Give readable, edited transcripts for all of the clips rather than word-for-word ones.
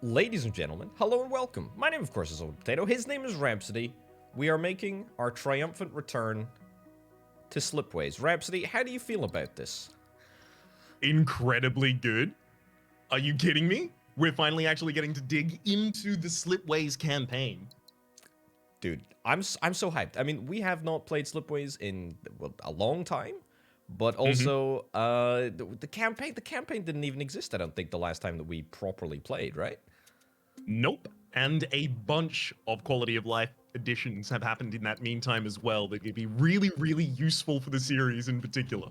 Ladies and gentlemen, hello and welcome. My name, of course, is Old Potato. His name is Rhapsody. We are making our triumphant return to Slipways. Rhapsody, how do you feel about this? Incredibly good. Are you kidding me? We're finally actually getting to dig into the Slipways campaign. Dude, I'm so hyped. I mean, we have not played Slipways in a long time, but also the campaign didn't even exist. I don't think the last time that we properly played, right? Nope. And a bunch of quality of life additions have happened in that meantime as well that could be really, really useful for the series in particular.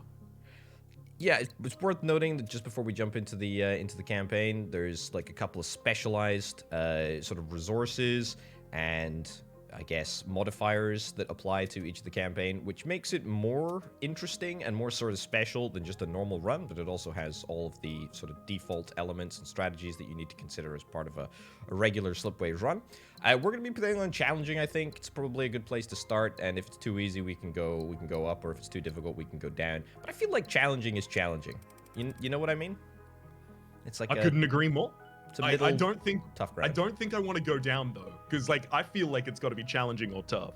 Yeah, it's worth noting that just before we jump into the campaign, there's like a couple of specialized sort of resources and I guess modifiers that apply to each of the campaign, which makes it more interesting and more sort of special than just a normal run. But it also has all of the sort of default elements and strategies that you need to consider as part of a regular Slipways run. We're going to be playing on challenging. I think it's probably a good place to start. And if it's too easy, we can go up, or if it's too difficult, we can go down. But I feel like challenging is challenging. You know what I mean? It's like I couldn't agree more. It's a middle, I don't think tough ground. I don't think I want to go down though, because like I feel like it's got to be challenging or tough.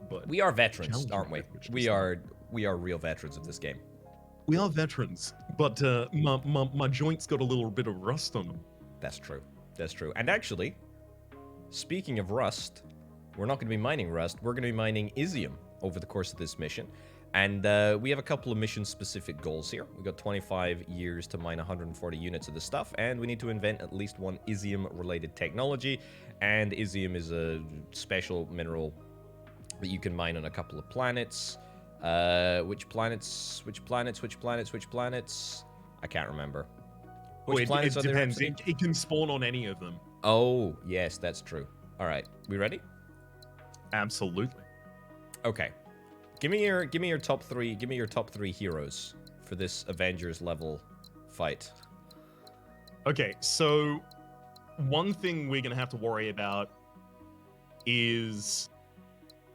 But we are veterans, aren't we? We are real veterans of this game. We are veterans, but my joints got a little bit of rust on them. That's true. That's true. And actually, speaking of rust, we're not going to be mining rust. We're going to be mining Isium over the course of this mission. And we have a couple of mission-specific goals here. We've got 25 years to mine 140 units of the stuff, and we need to invent at least one Isium-related technology. And Isium is a special mineral that you can mine on a couple of planets. Which planets? I can't remember. Which planets it depends. It can spawn on any of them. Oh, yes, that's true. All right, we ready? Absolutely. Okay. Give me your top three. Give me your top three heroes for this Avengers level fight. Okay, so one thing we're gonna have to worry about is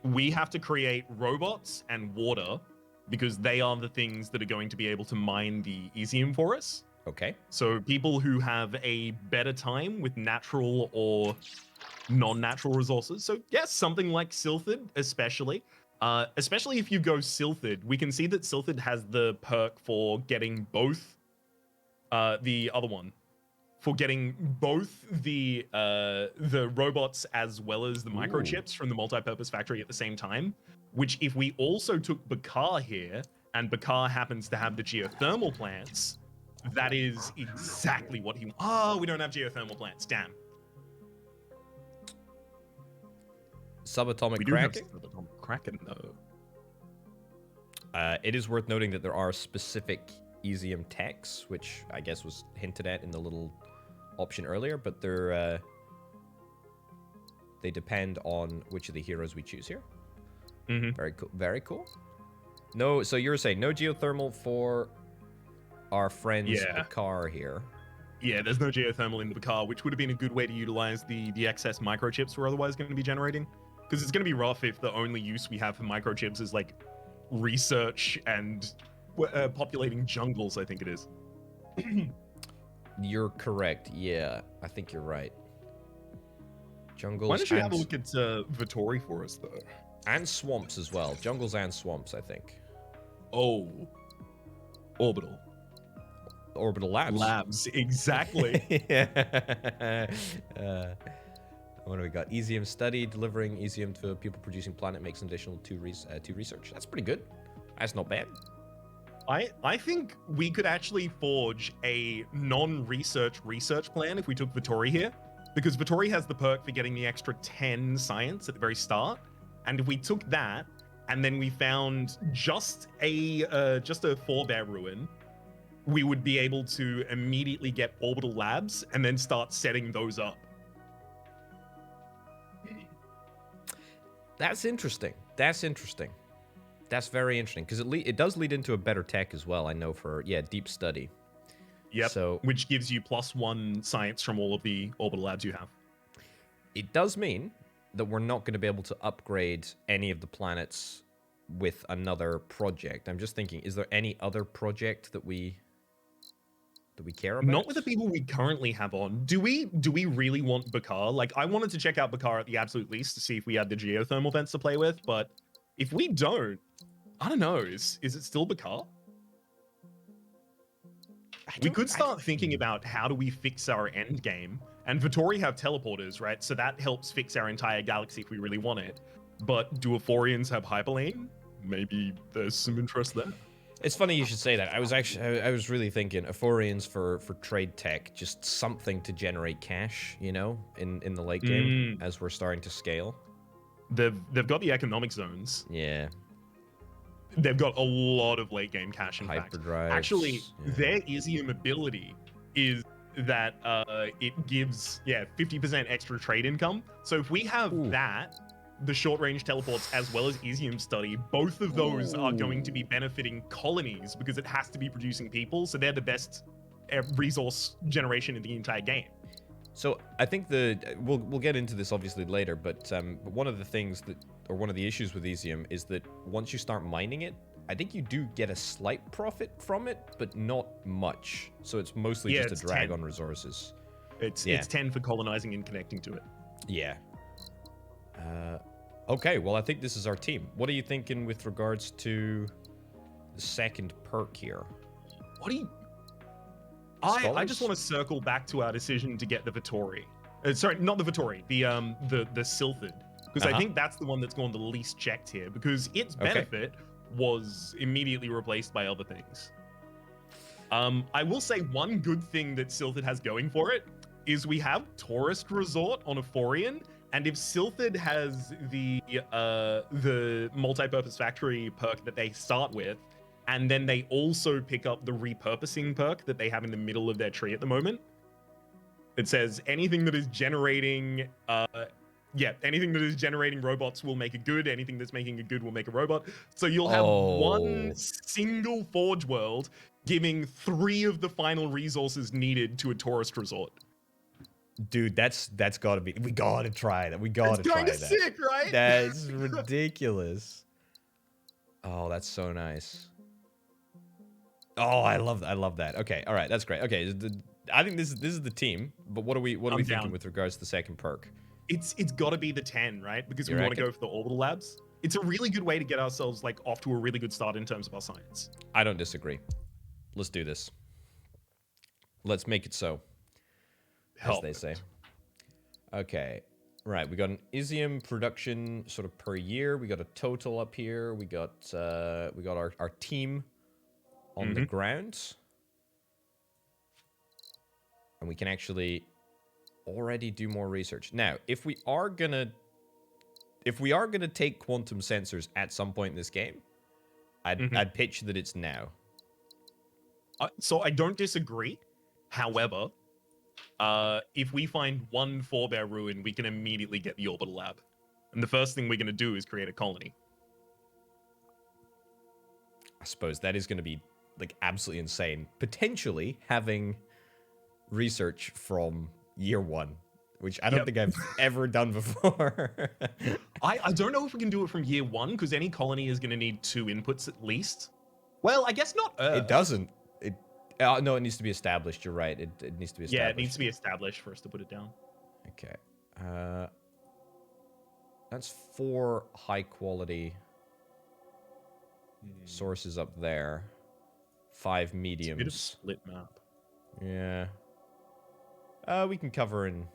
we have to create robots and water because they are the things that are going to be able to mine the Isium for us. Okay. So people who have a better time with natural or non-natural resources. So yes, something like Silphid, especially. Especially if you go Silphid, we can see that Silphid has the perk for getting both the other one. For getting both the robots as well as the microchips from the multi-purpose factory at the same time. Which, if we also took Bakar here, and Bakar happens to have the geothermal plants, that is exactly what he. Oh, we don't have geothermal plants. Damn. Subatomic we cracking? Do have subatomic cracking, though. It is worth noting that there are specific Isium techs, which I guess was hinted at in the little option earlier, but they depend on which of the heroes we choose here. Very cool. Very cool. No, so you're saying no geothermal for our friends Bakar here. Yeah, there's no geothermal in the Bakar, which would have been a good way to utilize the excess microchips we're otherwise going to be generating. Because it's going to be rough if the only use we have for microchips is like research and populating jungles, I think it is. You're correct. Yeah, I think you're right. Jungles. Why don't you have a look at Vittori for us, though? And swamps as well. Jungles and swamps, I think. Oh. Orbital. Orbital Labs. Labs, exactly. What do we got? Isium study, delivering Isium to a people-producing planet makes an additional two research. That's pretty good. That's not bad. I think we could actually forge a non-research plan if we took Vittori here, because Vittori has the perk for getting the extra 10 science at the very start, and if we took that and then we found just a forebear ruin, we would be able to immediately get orbital labs and then start setting those up. That's interesting. That's very interesting because it does lead into a better tech as well. I know for deep study. Yep. So which gives you +1 science from all of the orbital labs you have. It does mean that we're not going to be able to upgrade any of the planets with another project. I'm just thinking, is there any other project that we that we care about? Not with the people we currently have on. Do we really want Bakar? Like, I wanted to check out Bakar at the absolute least to see if we had the geothermal vents to play with, but if we don't, I don't know. Is it still Bakar? We could start thinking about how do we fix our end game. And Vittori have teleporters, right? So that helps fix our entire galaxy if we really want it. But do Euphorians have hyperlane? Maybe there's some interest there. It's funny you should say that. I was really thinking Euphorians for trade tech, just something to generate cash, you know, in the late game as we're starting to scale. They've got the economic zones. Yeah. They've got a lot of late game cash, in fact. Hyperdrives. Actually, their Isium ability is that it gives 50% extra trade income. So if we have that, the short range teleports as well as Isium study, both of those are going to be benefiting colonies because it has to be producing people. So they're the best resource generation in the entire game. So I think we'll get into this obviously later, but one of the things one of the issues with Isium is that once you start mining it, I think you do get a slight profit from it, but not much. So it's mostly just a drag 10 on resources. It's 10 for colonizing and connecting to it. Yeah. Okay, well I think this is our team. What are you thinking with regards to the second perk here? What do you... I just want to circle back to our decision to get the Vittori. Sorry, not the Vittori, the Sylphid. Because I think that's the one that's gone the least checked here, because its benefit was immediately replaced by other things. I will say one good thing that Sylphid has going for it is we have Tourist Resort on Euphorian, and if Sylphid has the multi-purpose factory perk that they start with, and then they also pick up the repurposing perk that they have in the middle of their tree at the moment. It says anything that is generating, anything that is generating robots will make a good. Anything that's making a good will make a robot. So you'll have one single Forge world giving 3 of the final resources needed to a tourist resort. Dude, that's gotta be. We gotta try that. We gotta try that. It's kind of sick, right? That's ridiculous. Oh, that's so nice. Oh, I love that. Okay, all right, that's great. Okay, I think this is the team. But what are we thinking with regards to the second perk? It's got to be the 10, right? Because we want to go for the orbital labs. It's a really good way to get ourselves like off to a really good start in terms of our science. I don't disagree. Let's do this. Let's make it so, as they say. Okay, right. We got an Isium production sort of per year. We got a total up here. We got our team on the ground, and we can actually already do more research. Now, if we are gonna take quantum sensors at some point in this game, I'd pitch that it's now. So I don't disagree. However, if we find one forebear ruin, we can immediately get the orbital lab, and the first thing we're gonna do is create a colony. I suppose that is gonna be like absolutely insane. Potentially having research from year 1, which I don't think I've ever done before. I don't know if we can do it from year 1, because any colony is going to need 2 inputs at least. Well, I guess not Earth. It doesn't. No, it needs to be established. You're right. It needs to be established. Yeah, it needs to be established for us to put it down. Okay. That's 4 high quality sources up there. 5 mediums. It's a bit of split map. Yeah. We can cover in.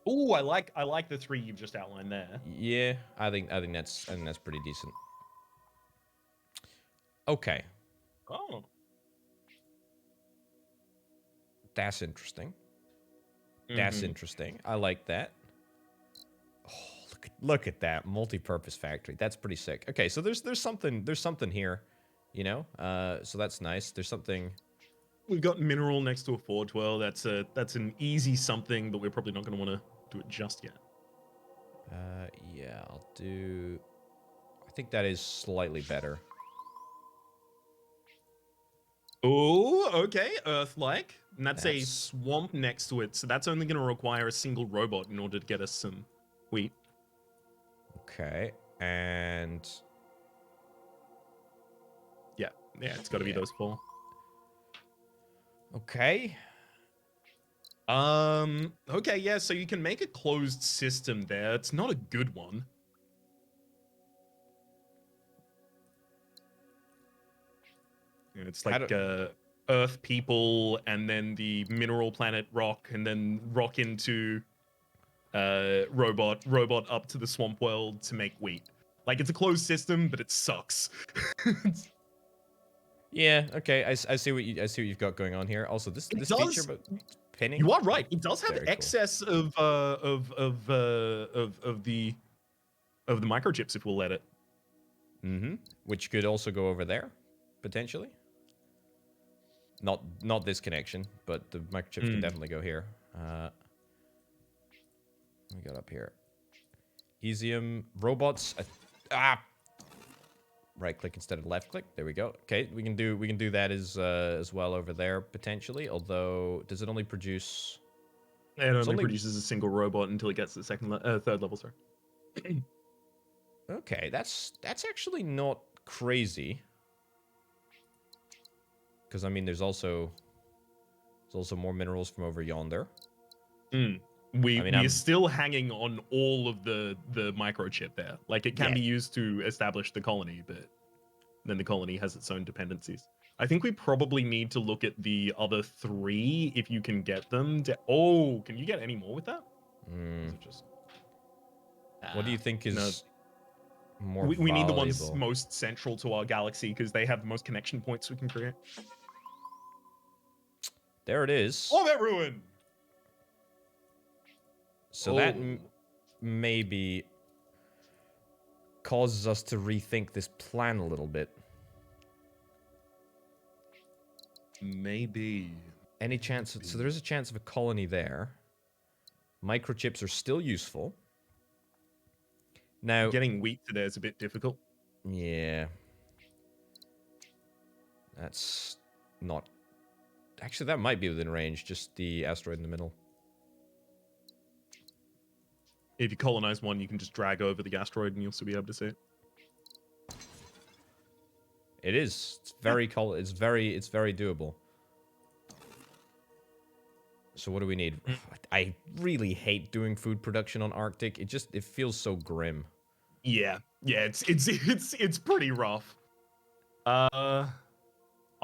Oh, I like the 3 you've just outlined there. Yeah, I think that's pretty decent. Okay. Oh. That's interesting. That's interesting. I like that. Oh, look at that multi-purpose factory. That's pretty sick. Okay, so there's something here, you know. So that's nice. There's something. We've got mineral next to a forge well. That's an easy something, but we're probably not going to want to do it just yet. Yeah, I'll do. I think that is slightly better. Oh, okay, Earth-like. And that's a swamp next to it, so that's only going to require a single robot in order to get us some wheat. Okay, and... Yeah, it's got to be those 4. Okay. Okay, yeah, so you can make a closed system there. It's not a good one. Yeah, it's How like do... Earth people, and then the mineral planet rock, and then rock into robot up to the swamp world to make wheat. Like, it's a closed system, but it sucks. Yeah, okay. I see what you've got going on here. Also, It this feature does. about pinning. You are right. It does have Very cool. excess of the microchips if we'll let it. Mm-hmm. Which could also go over there, potentially. Not this connection, but the microchips can definitely go here. We got up here. Easium robots. Right click instead of left click. There we go. Okay, we can do that as well over there potentially. Although, does it only produce? It only produces a single robot until it gets to the third level. Sorry. Okay, that's actually not crazy. Because I mean, there's also more minerals from over yonder. We I mean, are still hanging on all of the microchip there. Like, it can be used to establish the colony, but then the colony has its own dependencies. I think we probably need to look at the other 3 if you can get them. Can you get any more with that? Is it just... What do you think is more we need the ones valuable? most central to our galaxy because they have the most connection points we can create. There it is. Oh, that ruin! So that maybe causes us to rethink this plan a little bit. Maybe. Any chance? So there is a chance of a colony there. Microchips are still useful. Now, getting wheat to there is a bit difficult. Yeah. That's not... Actually, that might be within range. Just the asteroid in the middle. If you colonize one, you can just drag over the asteroid and you'll still be able to see it. It is. It's very it's very doable. So what do we need? I really hate doing food production on Arctic. It feels so grim. Yeah, it's pretty rough. I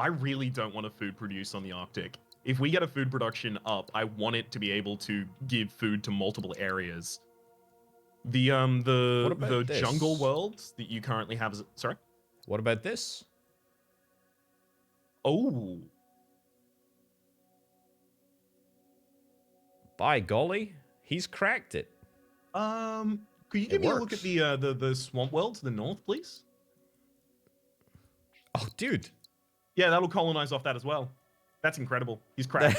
really don't want to food produce on the Arctic. If we get a food production up, I want it to be able to give food to multiple areas. The jungle world that you currently have is... Sorry? What about this? Oh. By golly, he's cracked it. Could you give me a look at the swamp world to the north, please? Oh, dude. Yeah, that'll colonize off that as well. That's incredible. He's cracked.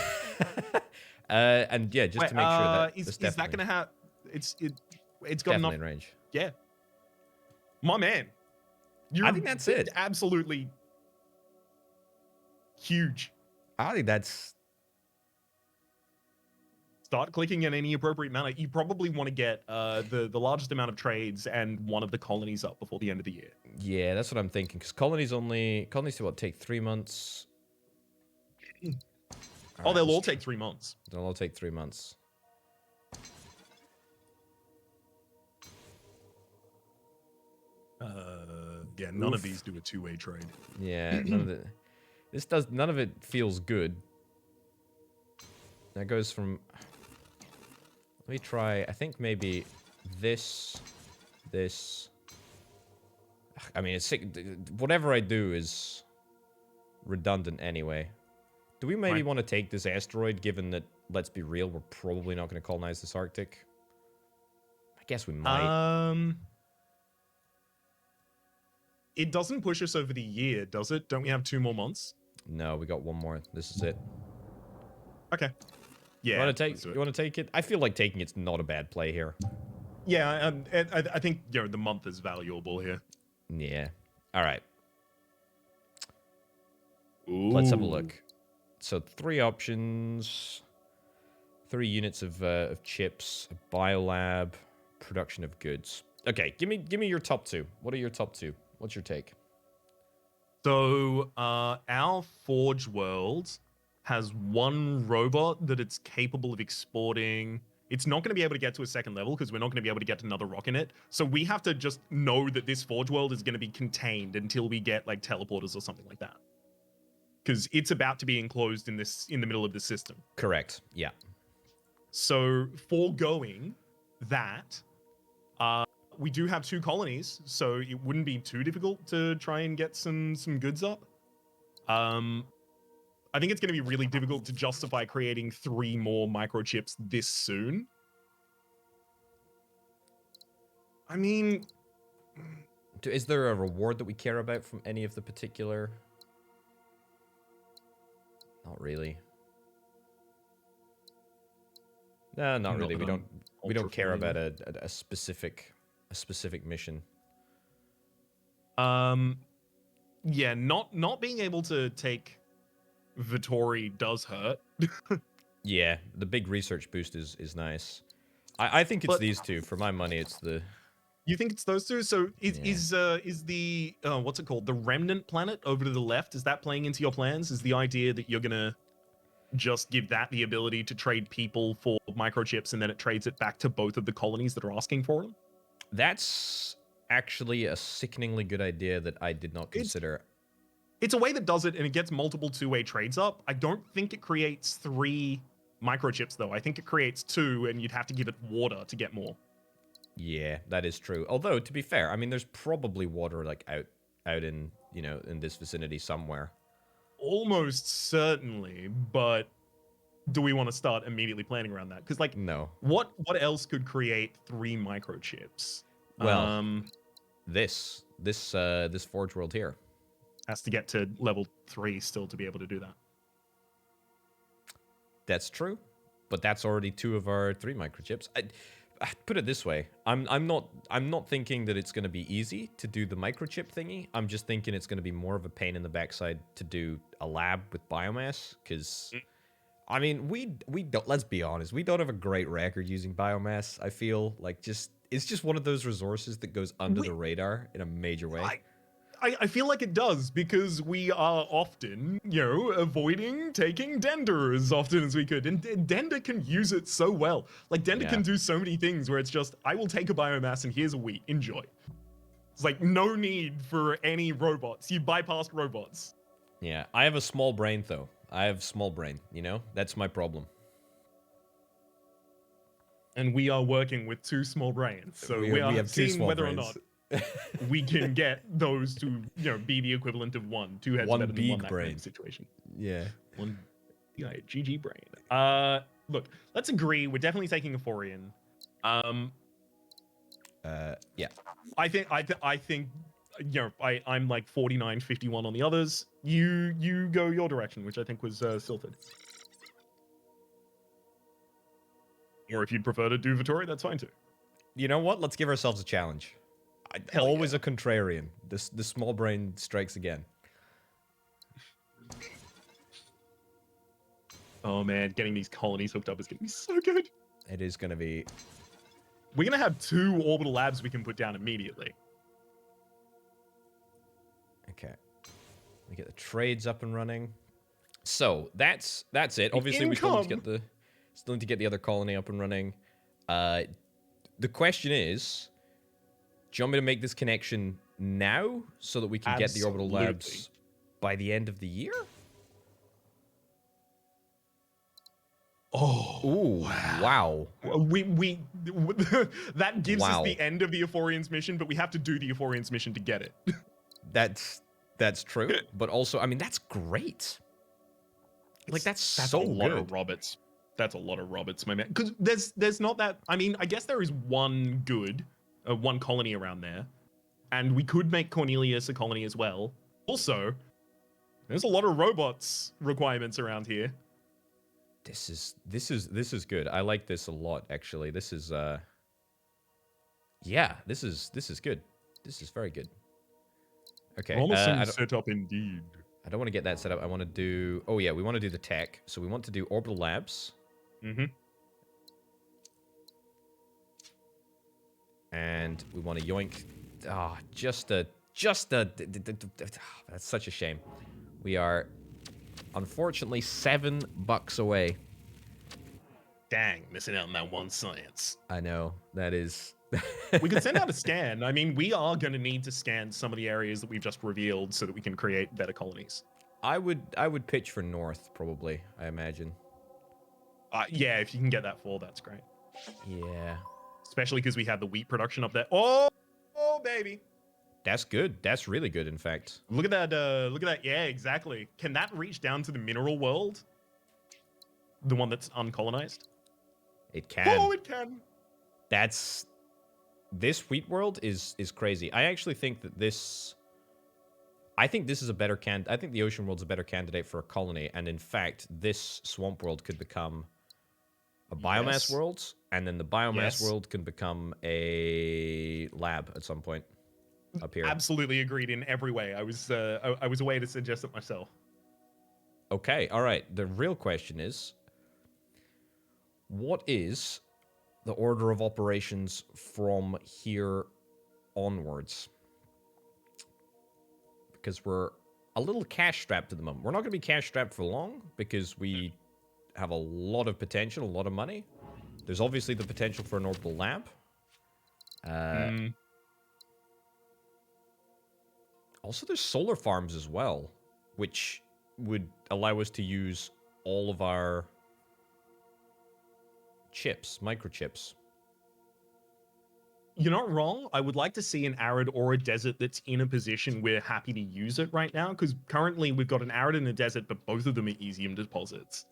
And yeah, just to make sure that is that gonna have... It's got definitely enough in range. Yeah. My man. I think that's it. Absolutely huge. I think that's... Start clicking in any appropriate manner. You probably want to get the largest amount of trades and one of the colonies up before the end of the year. Yeah, that's what I'm thinking. Because colonies to what, take 3 months? They'll all take 3 months. They'll all take 3 months. Yeah, none of these do a 2-way trade. Yeah, none of it feels good. That goes from... Let me try, I think maybe this. I mean, whatever I do is redundant anyway. Do we maybe want to take this asteroid, given that, let's be real, we're probably not going to colonize this Arctic? I guess we might. It doesn't push us over the year, does it? Don't we have 2 more months? No, we got 1 more. This is it. Okay. Yeah. You want to take it? I feel like taking it's not a bad play here. Yeah, I think the month is valuable here. Yeah. All right. Ooh. Let's have a look. So 3 options, 3 units of chips, a biolab, production of goods. Okay, give me your top 2. What are your top 2? What's your take? So our Forge world has one robot that it's capable of exporting. It's not going to be able to get to a second level because we're not going to be able to get another rock in it. So we have to just know that this Forge World is going to be contained until we get like teleporters or something like that. Because it's about to be enclosed in the middle of the system. Correct. Yeah. So foregoing that, we do have 2 colonies, so it wouldn't be too difficult to try and get some goods up. I think it's going to be really difficult to justify creating 3 more microchips this soon. I mean, Is there a reward that we care about from any of the particular? Not really. No, not really. We don't care about a specific mission. Yeah, not being able to take Vittori does hurt. Yeah, the big research boost is nice. I think it's these two. For my money, it's the... You think it's those two? So is the what's it called? The remnant planet over to the left, is that playing into your plans? Is the idea that you're gonna just give that the ability to trade people for microchips and then it trades it back to both of the colonies that are asking for them? That's actually a sickeningly good idea that I did not consider. It's a way that does it, and it gets multiple 2-way trades up. I don't think it creates 3 microchips, though. I think it creates 2, and you'd have to give it water to get more. Yeah, that is true. Although, to be fair, I mean, there's probably water, like, out in, you know, in this vicinity somewhere. Almost certainly, but do we want to start immediately planning around that? Because, like, no. What else could create 3 microchips? Well, this Forge World here has to get to level 3 still to be able to do that. That's true, but that's already 2 of our 3 microchips. I put it this way: I'm not thinking that it's going to be easy to do the microchip thingy. I'm just thinking it's going to be more of a pain in the backside to do a lab with biomass. Because, I mean, we don't. Let's be honest, we don't have a great record using biomass. I feel like it's just one of those resources that goes under the radar in a major way. I feel like it does, because we are often, avoiding taking Dender as often as we could. And Dender can use it so well. Like, Dender can do so many things where it's just, I will take a biomass and here's a wheat, enjoy. It's like, no need for any robots. You bypassed robots. Yeah, I have a small brain, though. I have small brain, you know? That's my problem. And we are working with 2 small brains. So we are seeing whether or not we can get those to, be the equivalent of 1. 2 heads better than 1 that kind of situation. Yeah. 1 GG brain. Look, let's agree. We're definitely taking a Forian. Yeah. I think I'm like 49-51 on the others. You go your direction, which I think was Sylphid. Or if you'd prefer to do Vittori, that's fine too. You know what? Let's give ourselves a challenge. Always a contrarian. The small brain strikes again. Oh man, getting these colonies hooked up is gonna be so good. It is gonna be. We're gonna have 2 orbital labs we can put down immediately. Okay. We get the trades up and running. So that's it. Obviously, we still need to get the other colony up and running. The question is, do you want me to make this connection now so that we can get the orbital labs by the end of the year? Oh, ooh, wow. We that gives us the end of the Euphorians mission, but we have to do the Euphorians mission to get it. That's true, but also, I mean, that's great. Like, that's so a lot good. of robots. That's a lot of robots, my man. Because there's not that. I mean, I guess there is one colony around there, and we could make Cornelius a colony as well. Also, there's a lot of robots requirements around here. This is good. I like this a lot, actually. This is yeah, this is good. This is very good. Okay. Promising setup indeed. I don't want to get that set up. I want to do. Oh yeah, we want to do the tech. So we want to do orbital labs. Mm-hmm. And we want to yoink. That's such a shame. We are Unfortunately, $7 away. Dang, missing out on that one science. I know, that is... We could send out a scan. I mean, we are going to need to scan some of the areas that we've just revealed so that we can create better colonies. I would pitch for north, probably, I imagine. Yeah, if you can get that 4, that's great. Yeah. Especially because we have the wheat production up there. Oh, baby. That's good. That's really good, in fact. Look at that. Look at that. Yeah, exactly. Can that reach down to the mineral world? The one that's uncolonized? It can. Oh, it can. That's... This wheat world is crazy. I actually think that this... I think this is a better I think the ocean world's a better candidate for a colony, and in fact, this swamp world could become a biomass world, and then the biomass world can become a lab at some point up here. Absolutely agreed in every way. I was away to suggest it myself. Okay, all right. The real question is, what is the order of operations from here onwards? Because we're a little cash strapped at the moment. We're not going to be cash strapped for long because we have a lot of potential, a lot of money. There's obviously the potential for an orbital lab. Also, there's solar farms as well, which would allow us to use all of our chips, microchips. You're not wrong. I would like to see an arid or a desert that's in a position we're happy to use it right now, because currently we've got an arid and a desert, but both of them are easium deposits.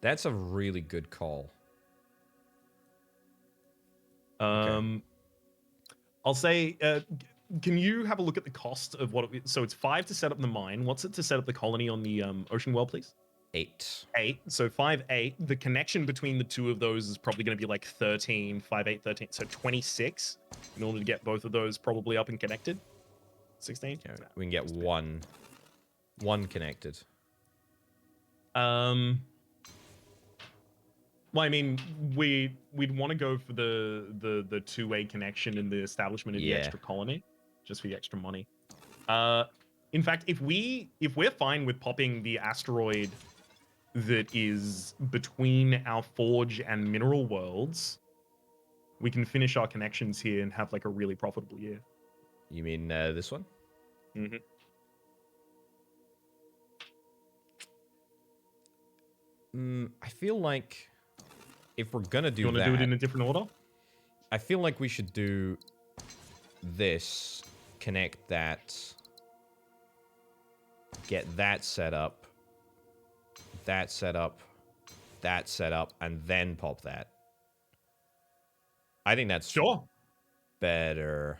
That's a really good call. Okay. I'll say, can you have a look at the cost of what so it's 5 to set up the mine. What's it to set up the colony on the ocean world, please? 8. 8. So 5, 8. The connection between the two of those is probably going to be like 13, 5, 8, 13. So 26 in order to get both of those probably up and connected. 16? Yeah, we can get one connected. Well, I mean, we'd want to go for the two-way connection and the establishment of the extra colony, just for the extra money. In fact, if we're fine with popping the asteroid that is between our forge and mineral worlds, we can finish our connections here and have like a really profitable year. You mean this one? Mm-hmm. I feel like if we're gonna do that, you want to do it in a different order? I feel like we should do this, connect that, get that set up, that set up, that set up, and then pop that. I think that's better.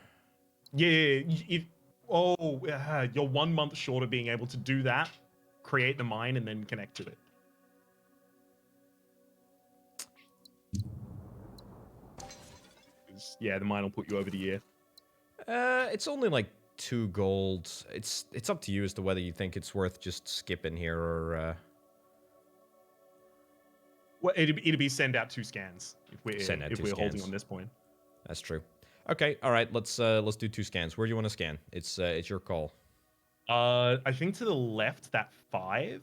Yeah, you're 1 month short of being able to do that, create the mine, and then connect to it. Yeah, the mine will put you over the year. It's only like 2 gold. It's up to you as to whether you think it's worth just skipping here or. Well, it'd be send out 2 scans if we're holding on this point. That's true. Okay, all right. Let's do 2 scans. Where do you want to scan? It's your call. I think to the left, that 5.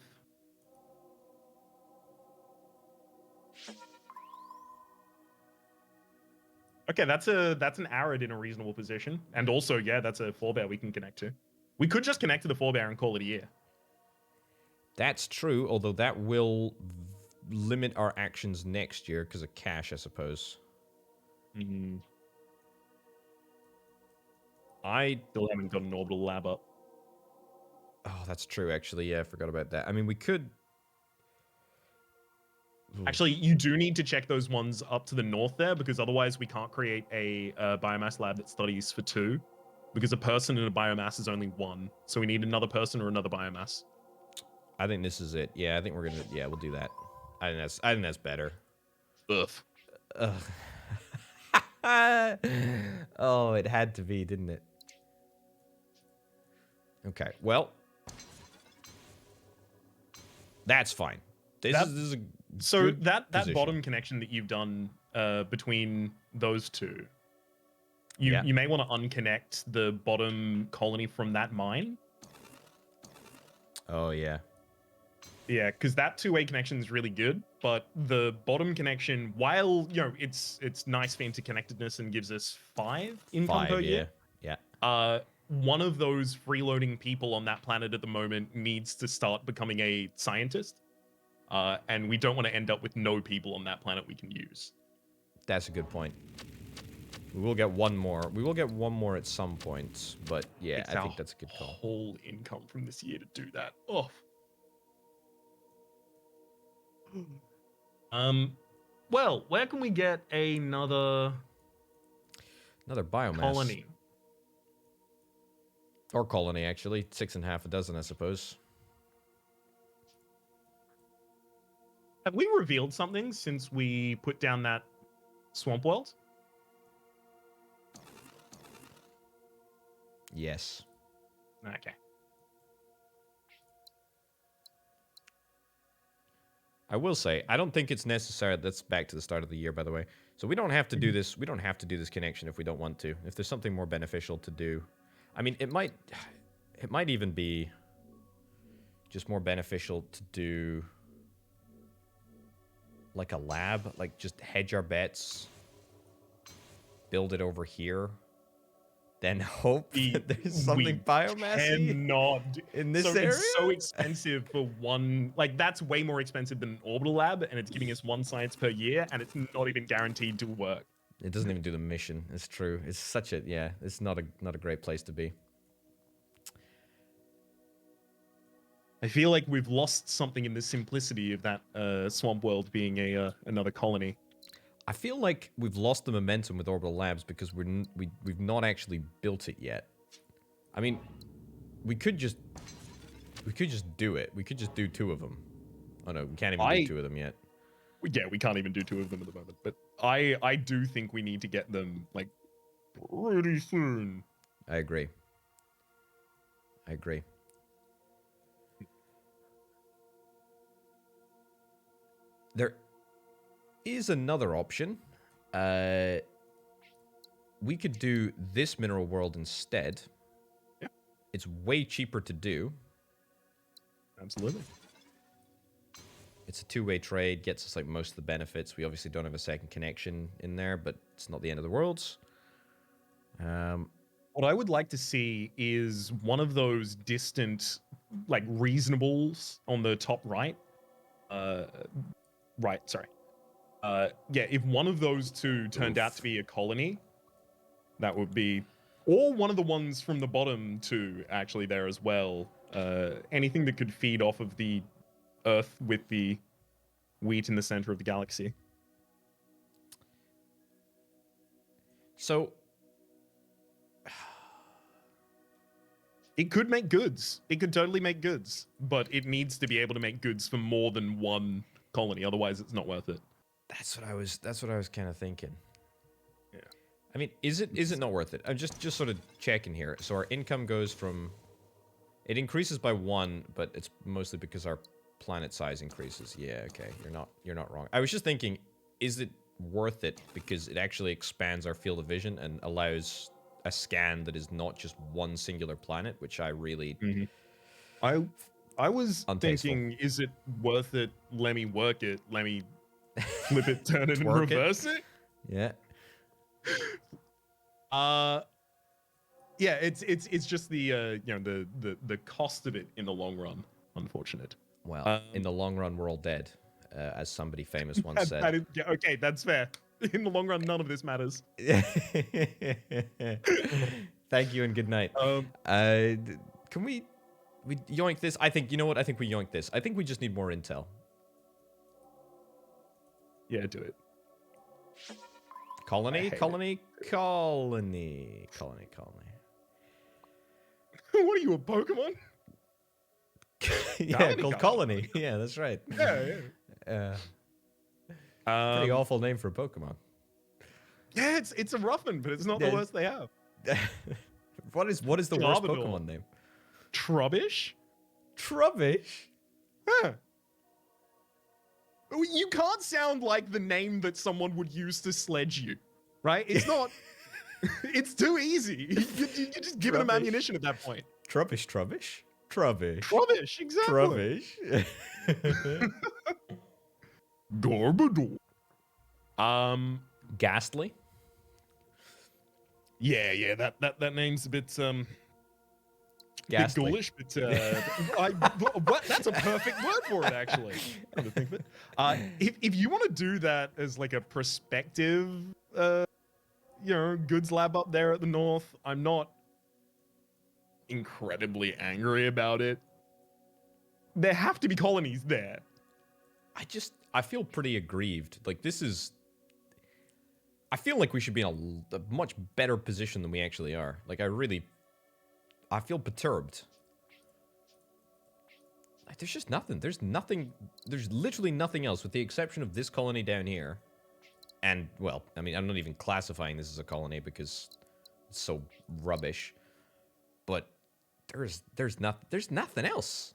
Okay, that's an arid in a reasonable position, and also that's a forebear we can connect to. We could just connect to the forebear and call it a year. That's true, although that will limit our actions next year because of cash, I suppose. I still haven't got an orbital lab up. Oh, that's true, actually. Yeah, I forgot about that. I mean, we could... Actually, you do need to check those ones up to the north there, because otherwise we can't create a biomass lab that studies for 2, because a person in a biomass is only 1. So we need another person or another biomass. I think this is it. Yeah, I think we're gonna... Yeah, we'll do that. I think that's better. Ugh. Oh, it had to be, didn't it? Okay, well... That's fine. This is a so good that position. bottom connection that you've done between those two, you may want to unconnect the bottom colony from that mine. Oh yeah. Yeah, because that two-way connection is really good, but the bottom connection, while it's nice for interconnectedness and gives us 5 income per 5, year, yeah. Yeah. one of those freeloading people on that planet at the moment needs to start becoming a scientist, and we don't want to end up with no people on that planet we can use. That's a good point. We will get one more. We will get one more at some point, but yeah, It's I our think that's a good call. whole income from this year to do that. Oh. Well, where can we get another Biomass. colony? Or colony, actually. 6.5 a dozen, I suppose. Have we revealed something since we put down that swamp world? Yes. Okay. I will say, I don't think it's necessary. That's back to the start of the year, by the way. So we don't have to do this. We don't have to do this connection if we don't want to. If there's something more beneficial to do. I mean, it might even be just more beneficial to do like a lab, like just hedge our bets, build it over here, then hope that there's something biomassy in this area. It's so expensive for one, like that's way more expensive than an orbital lab, and it's giving us 1 science per year, and it's not even guaranteed to work. It doesn't even do the mission. It's true. It's such a it's not a great place to be. I feel like we've lost something in the simplicity of that swamp world being another colony. I feel like we've lost the momentum with Orbital Labs because we've not actually built it yet. I mean, we could just do it. We could just do 2 of them. Oh no, we can't even do 2 of them yet. Yeah, we can't even do 2 of them at the moment. But I do think we need to get them like pretty soon. I agree. There is another option. We could do this mineral world instead. Yeah. It's way cheaper to do. Absolutely. It's a 2-way trade, gets us like most of the benefits. We obviously don't have a second connection in there, but it's not the end of the world. What I would like to see is one of those distant, like, reasonables on the top right. Yeah, if one of those 2 turned out to be a colony, that would be... Or one of the ones from the bottom 2, actually, there as well. Anything that could feed off of the Earth with the wheat in the center of the galaxy. So... It could make goods. It could totally make goods. But it needs to be able to make goods for more than 1 colony. Otherwise, it's not worth it. That's what I was kind of thinking. Yeah. I mean, is it not worth it? I'm just sort of checking here. So our income goes from... It increases by 1, but it's mostly because our planet size increases. Yeah, okay. You're not wrong. I was just thinking, is it worth it because it actually expands our field of vision and allows a scan that is not just one singular planet, which I really... I was thinking, is it worth it? Let me work it. Let me flip it, turn it, and reverse it. Yeah. Yeah, it's just the the cost of it in the long run. Unfortunate. Well, in the long run, we're all dead, as somebody famous once said. Yeah, okay, that's fair. In the long run, none of this matters. Thank you and good night. Can we yoink this? I think, you know what? I think we yoink this. I think we just need more intel. Yeah, do it. Colony. What are you, a Pokemon? Yeah, called Colony. Yeah, that's right. Yeah. Pretty awful name for a Pokemon. Yeah, it's a rough one, but it's not the worst they have. What is the worst Pokemon name? Trubbish? Trubbish? Huh. You can't sound like the name that someone would use to sledge you, right? It's not... It's too easy. You just give them ammunition at that point. Trubbish? Trubbish. Rubbish, exactly. Trubbish. Orbital. Ghastly. Yeah, that name's a bit bit Ghastly. ghoulish, but what? That's a perfect word for it, actually. Come to think of it, if you want to do that as like a prospective, goods lab up there at the north, I'm not incredibly angry about it. There have to be colonies there. I feel pretty aggrieved. Like, this is... I feel like we should be in a much better position than we actually are. Like, I feel perturbed. Like, there's just nothing. There's literally nothing else with the exception of this colony down here. And, well, I mean, I'm not even classifying this as a colony because it's so rubbish. But there's nothing else.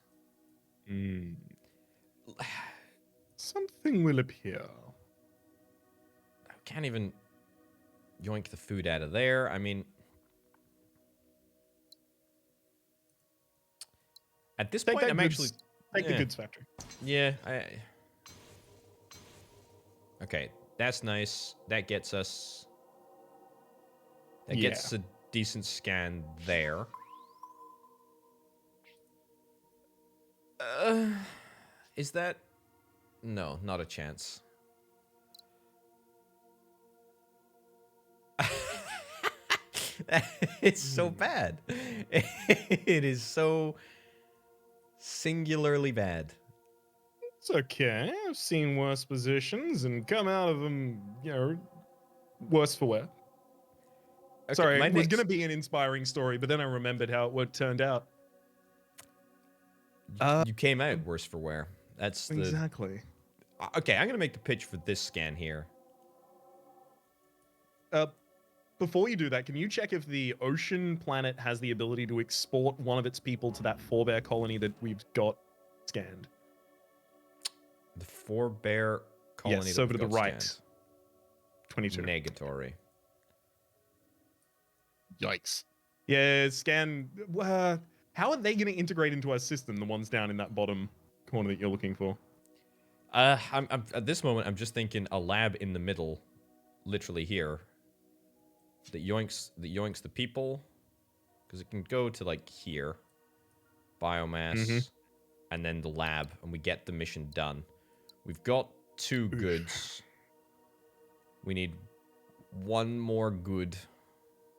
Something will appear. I can't even yoink the food out of there. I mean, at this point, I'm actually... Take the goods factory. Yeah, okay, that's nice. That gets us... That gets a decent scan there. Is that... No, not a chance. It's so bad. It is so singularly bad. It's okay. I've seen worse positions and come out of them, worse for wear. Okay, sorry, it was going to be an inspiring story, but then I remembered how it turned out. You came out worse for wear. That's the... Exactly. Okay, I'm going to make the pitch for this scan here. Before you do that, can you check if the ocean planet has the ability to export one of its people to that forebear colony that we've got scanned? The forebear colony yes, that over to the right. Scanned. 22. Negatory. Yikes. Yeah, scan... how are they going to integrate into our system, the ones down in that bottom corner that you're looking for? I'm at this moment, I'm just thinking a lab in the middle, literally here, that yoinks the people, because it can go to, like, here, biomass, and then the lab, and we get the mission done. We've got 2 goods. We need 1 more good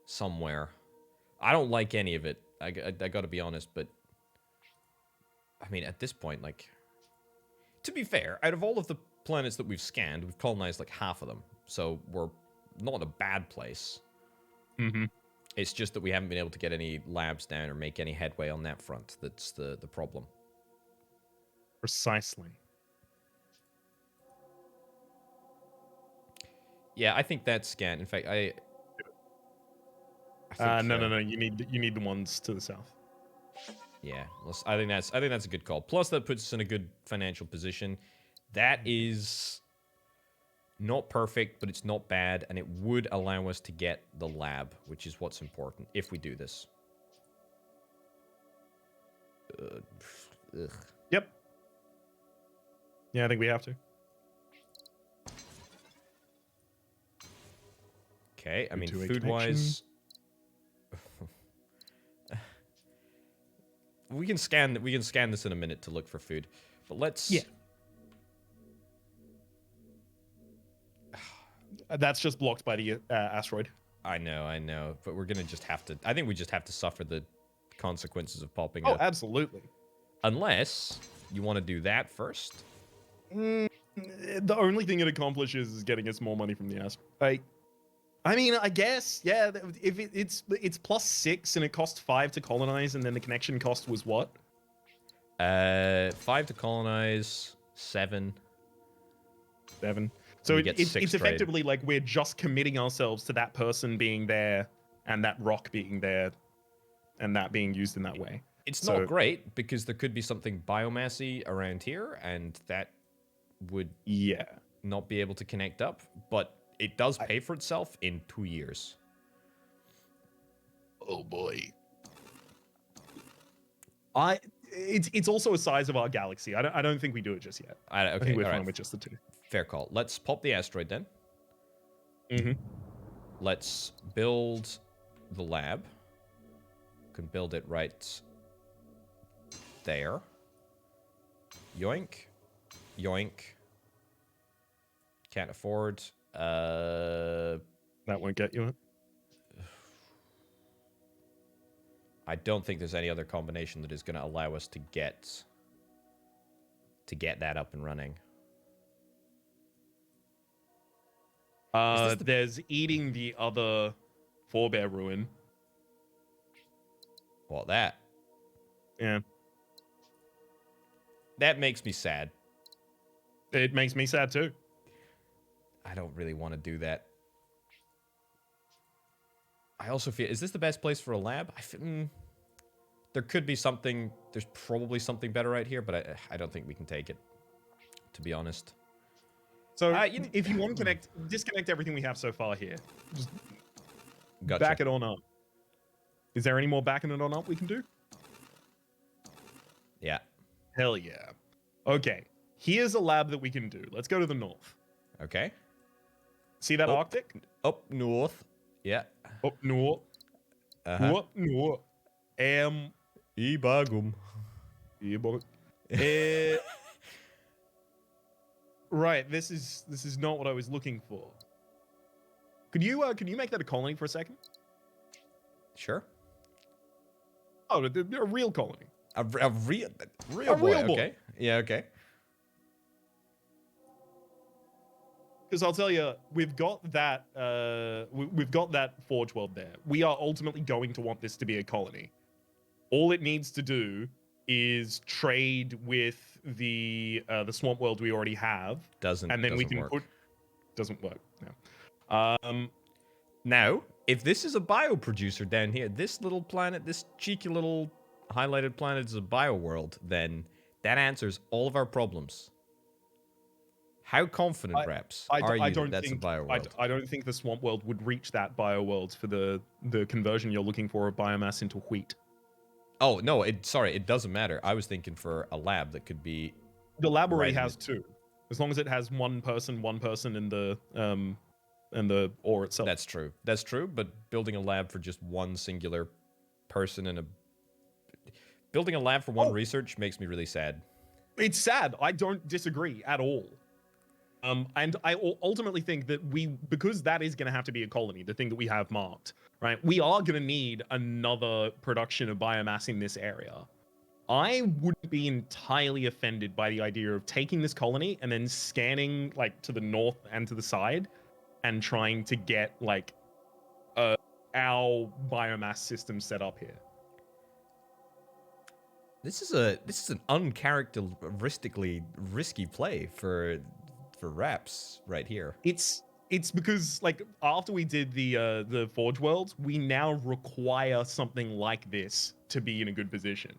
somewhere. I don't like any of it. I gotta be honest, but I mean, at this point, like, to be fair, out of all of the planets that we've scanned, we've colonized like half of them, so we're not in a bad place. It's just that we haven't been able to get any labs down or make any headway on that front. That's the problem. Precisely. Yeah, I think that's scanned. In fact, I think, no. You need the ones to the south. Yeah, I think that's a good call. Plus, that puts us in a good financial position. That is not perfect, but it's not bad, and it would allow us to get the lab, which is what's important if we do this. Ugh. Yep. Yeah, I think we have to. Okay, I mean, food-wise... we can scan this in a minute to look for food, but let's... Yeah. That's just blocked by the asteroid. I know, but we're gonna just have to... I think we just have to suffer the consequences of popping up. Oh, absolutely. Unless you want to do that first. The only thing it accomplishes is getting us more money from the asteroid. I mean, I guess, yeah, if it's +6 and it cost 5 to colonize, and then the connection cost was what? 5 to colonize, 7. 7. So it's trade. effectively like we're just committing ourselves to that person being there and that rock being there and that being used in that way. It's not great because there could be something biomassy around here and that would not be able to connect up, but it does pay for itself in 2 years. Oh boy. it's also a size of our galaxy. I don't think we do it just yet. Okay, I think we're all fine right. with just the 2. Fair call. Let's pop the asteroid then. Mm-hmm. Let's build the lab. Can build it right there. Yoink. Yoink. Can't afford. That won't get you it. I don't think there's any other combination that is going to allow us to get that up and running. There's eating the other forebear ruin. What, that? Yeah. That makes me sad. It makes me sad too. I don't really want to do that. I also feel... Is this the best place for a lab? There could be something... There's probably something better right here, but I don't think we can take it, to be honest. So, if you want to disconnect everything we have so far here. Just Gotcha. back it on up. Is there any more backing it on up we can do? Yeah. Hell yeah. Okay. Here's a lab that we can do. Let's go to the north. Okay. See that Arctic? Up north. Yeah. Up north. Up north. Ibagum. Right. This is not what I was looking for. Could you make that a colony for a second? Sure. Oh, a real colony. A real A boy. real boy. Okay. Yeah. Okay. Because I'll tell you, we've got that Forge World there. We are ultimately going to want this to be a colony. All it needs to do is trade with the Swamp World we already have. And then we can work. Doesn't work. No. Now, if this is a bioproducer down here, this little planet, this cheeky little highlighted planet is a bioworld, then that answers all of our problems. How confident, perhaps, are you that that's a bioworld? I don't think the Swamp World would reach that bioworld for the conversion you're looking for of biomass into wheat. Oh, no, sorry, it doesn't matter. I was thinking for a lab that could be... The lab already has 2. As long as it has one person in the ore itself. That's true. That's true, but building a lab for just one singular person and building a lab for one research makes me really sad. It's sad. I don't disagree at all. And I ultimately think that because that is going to have to be a colony, the thing that we have marked, right? We are going to need another production of biomass in this area. I wouldn't be entirely offended by the idea of taking this colony and then scanning like to the north and to the side and trying to get like our biomass system set up here. This is an uncharacteristically risky play for Raps right here. It's because like after we did the Forge Worlds, we now require something like this to be in a good position.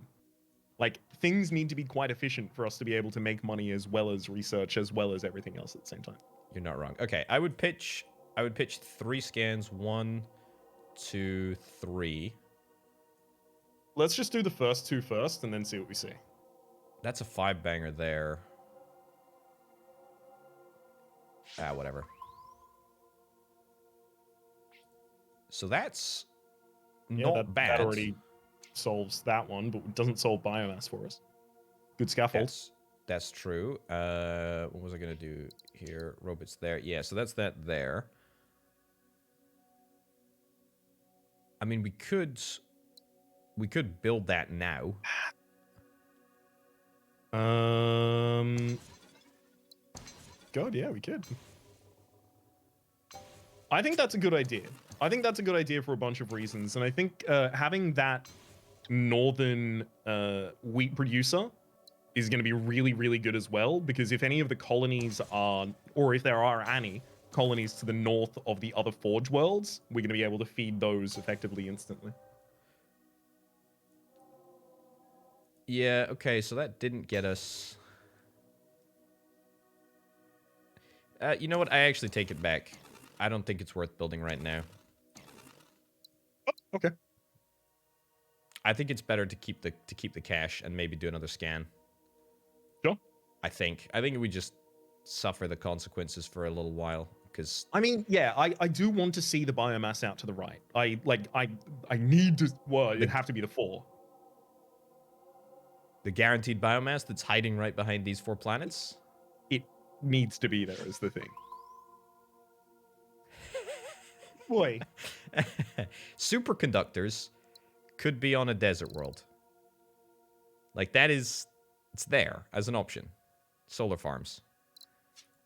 Like things need to be quite efficient for us to be able to make money as well as research as well as everything else at the same time. You're not wrong. Okay, I would pitch 3 scans, 1, 2, 3. Let's just do the first 2 first and then see what we see. That's a 5-banger there. Ah, whatever. So that's not bad. That already solves that one, but it doesn't solve biomass for us. Good scaffold. That's true. What was I going to do here? Robots there. Yeah, so that's that there. I mean, we could build that now. God, yeah, we could. I think that's a good idea. I think that's a good idea for a bunch of reasons, and I think having that northern wheat producer is going to be really, really good as well, because if any of the colonies are, or if there are any colonies to the north of the other Forge Worlds, we're going to be able to feed those effectively instantly. Yeah, okay, so that didn't get us... you know what? I actually take it back. I don't think it's worth building right now. Oh, okay. I think it's better to keep the cache and maybe do another scan. Sure. I think we just suffer the consequences for a little while because I mean, yeah, I do want to see the biomass out to the right. I need to. Well, it'd have to be the 4. the guaranteed biomass that's hiding right behind these 4 planets. It needs to be there is the thing. Boy, Superconductors could be on a desert world. Like it's there as an option. Solar farms.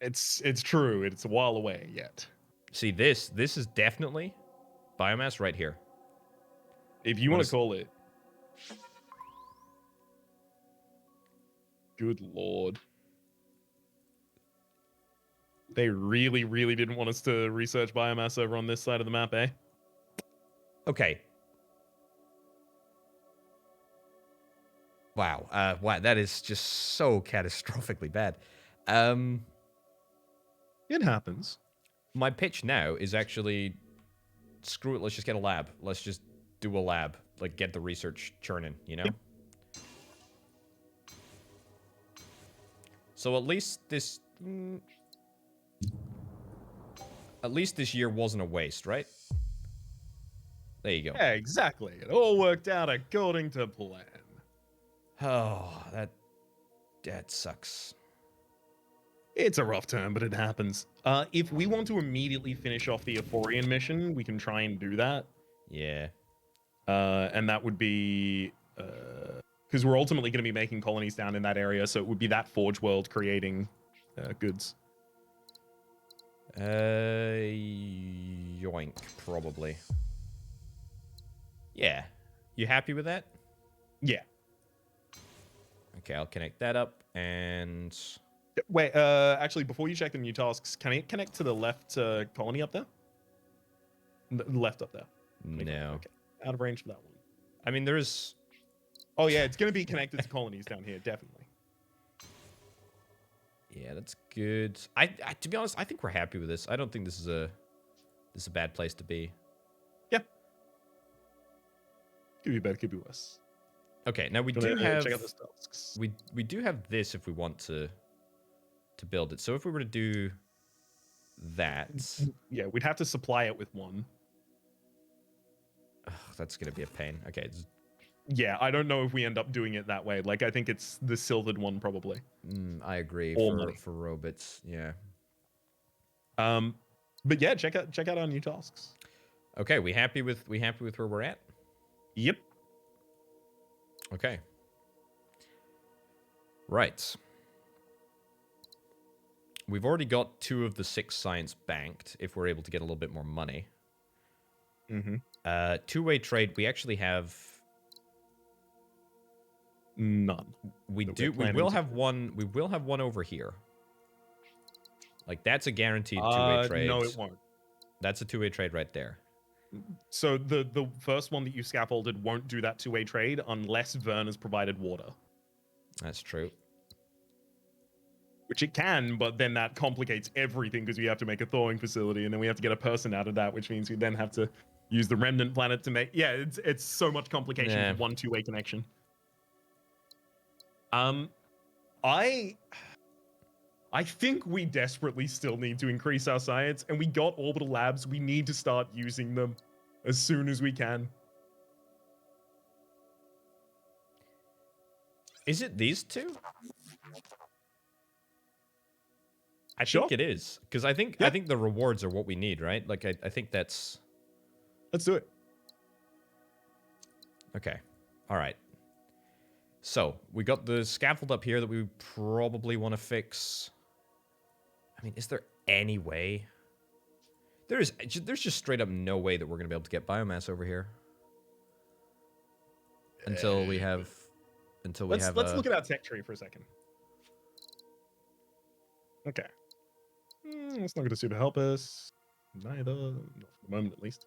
it's true. It's a while away yet. See, this is definitely biomass right here. If you want to call it. Good lord. They really, really didn't want us to research biomass over on this side of the map, eh? Okay. Wow. Wow, that is just so catastrophically bad. It happens. My pitch now is actually, screw it, let's just get a lab. Let's just do a lab. Like, get the research churning, you know? Yep. So at least this... at least this year wasn't a waste, right? There you go. Yeah, exactly. It all worked out according to plan. Oh, that sucks. It's a rough term, but it happens. If we want to immediately finish off the Euphorian mission, we can try and do that. Yeah. And that would be... because we're ultimately going to be making colonies down in that area, so it would be that Forge World creating goods. Yoink, probably. Yeah. You happy with that? Yeah. Okay, I'll connect that up, and... Wait, actually, before you check the new tasks, can it connect to the left colony up there? Left up there. No. Okay. Out of range for that one. I mean, there's... Oh, yeah, it's going to be connected to colonies down here, definitely. Yeah, that's good. I to be honest, I think we're happy with this. I don't think this is a bad place to be. Yeah. Could be better, could be worse. Okay, now we do have... check out the tasks. We do have this if we want to build it. So if we were to do that... Yeah, we'd have to supply it with one. Ugh, that's going to be a pain. Okay. Yeah, I don't know if we end up doing it that way. Like, I think it's the silvered one, probably. I agree. For robots, yeah. But yeah, check out our new tasks. Okay, we happy with where we're at? Yep. Okay. Right. We've already got 2 of the 6 science banked, if we're able to get a little bit more money. Mm-hmm. Two-way trade, we actually have... None. We will have one over here. Like, that's a guaranteed two-way trade. No, it won't. That's a two-way trade right there. So the first one that you scaffolded won't do that two-way trade unless Vern has provided water. That's true. Which it can, but then that complicates everything because we have to make a thawing facility and then we have to get a person out of that, which means we then have to use the remnant planet to make... Yeah, it's so much complication for one two-way connection. I think we desperately still need to increase our science, and we got orbital labs. We need to start using them as soon as we can. Is it these 2? I Sure. think it is, because I think the rewards are what we need, right? Like I think that's... Let's do it. Okay. All right. So we got the scaffold up here that we probably want to fix. I mean, is there any way? There's just straight up no way that we're gonna be able to get biomass over here until we have. Let's look at our tech tree for a second. Okay. It's not going to super help us. Neither. Not for the moment, at least.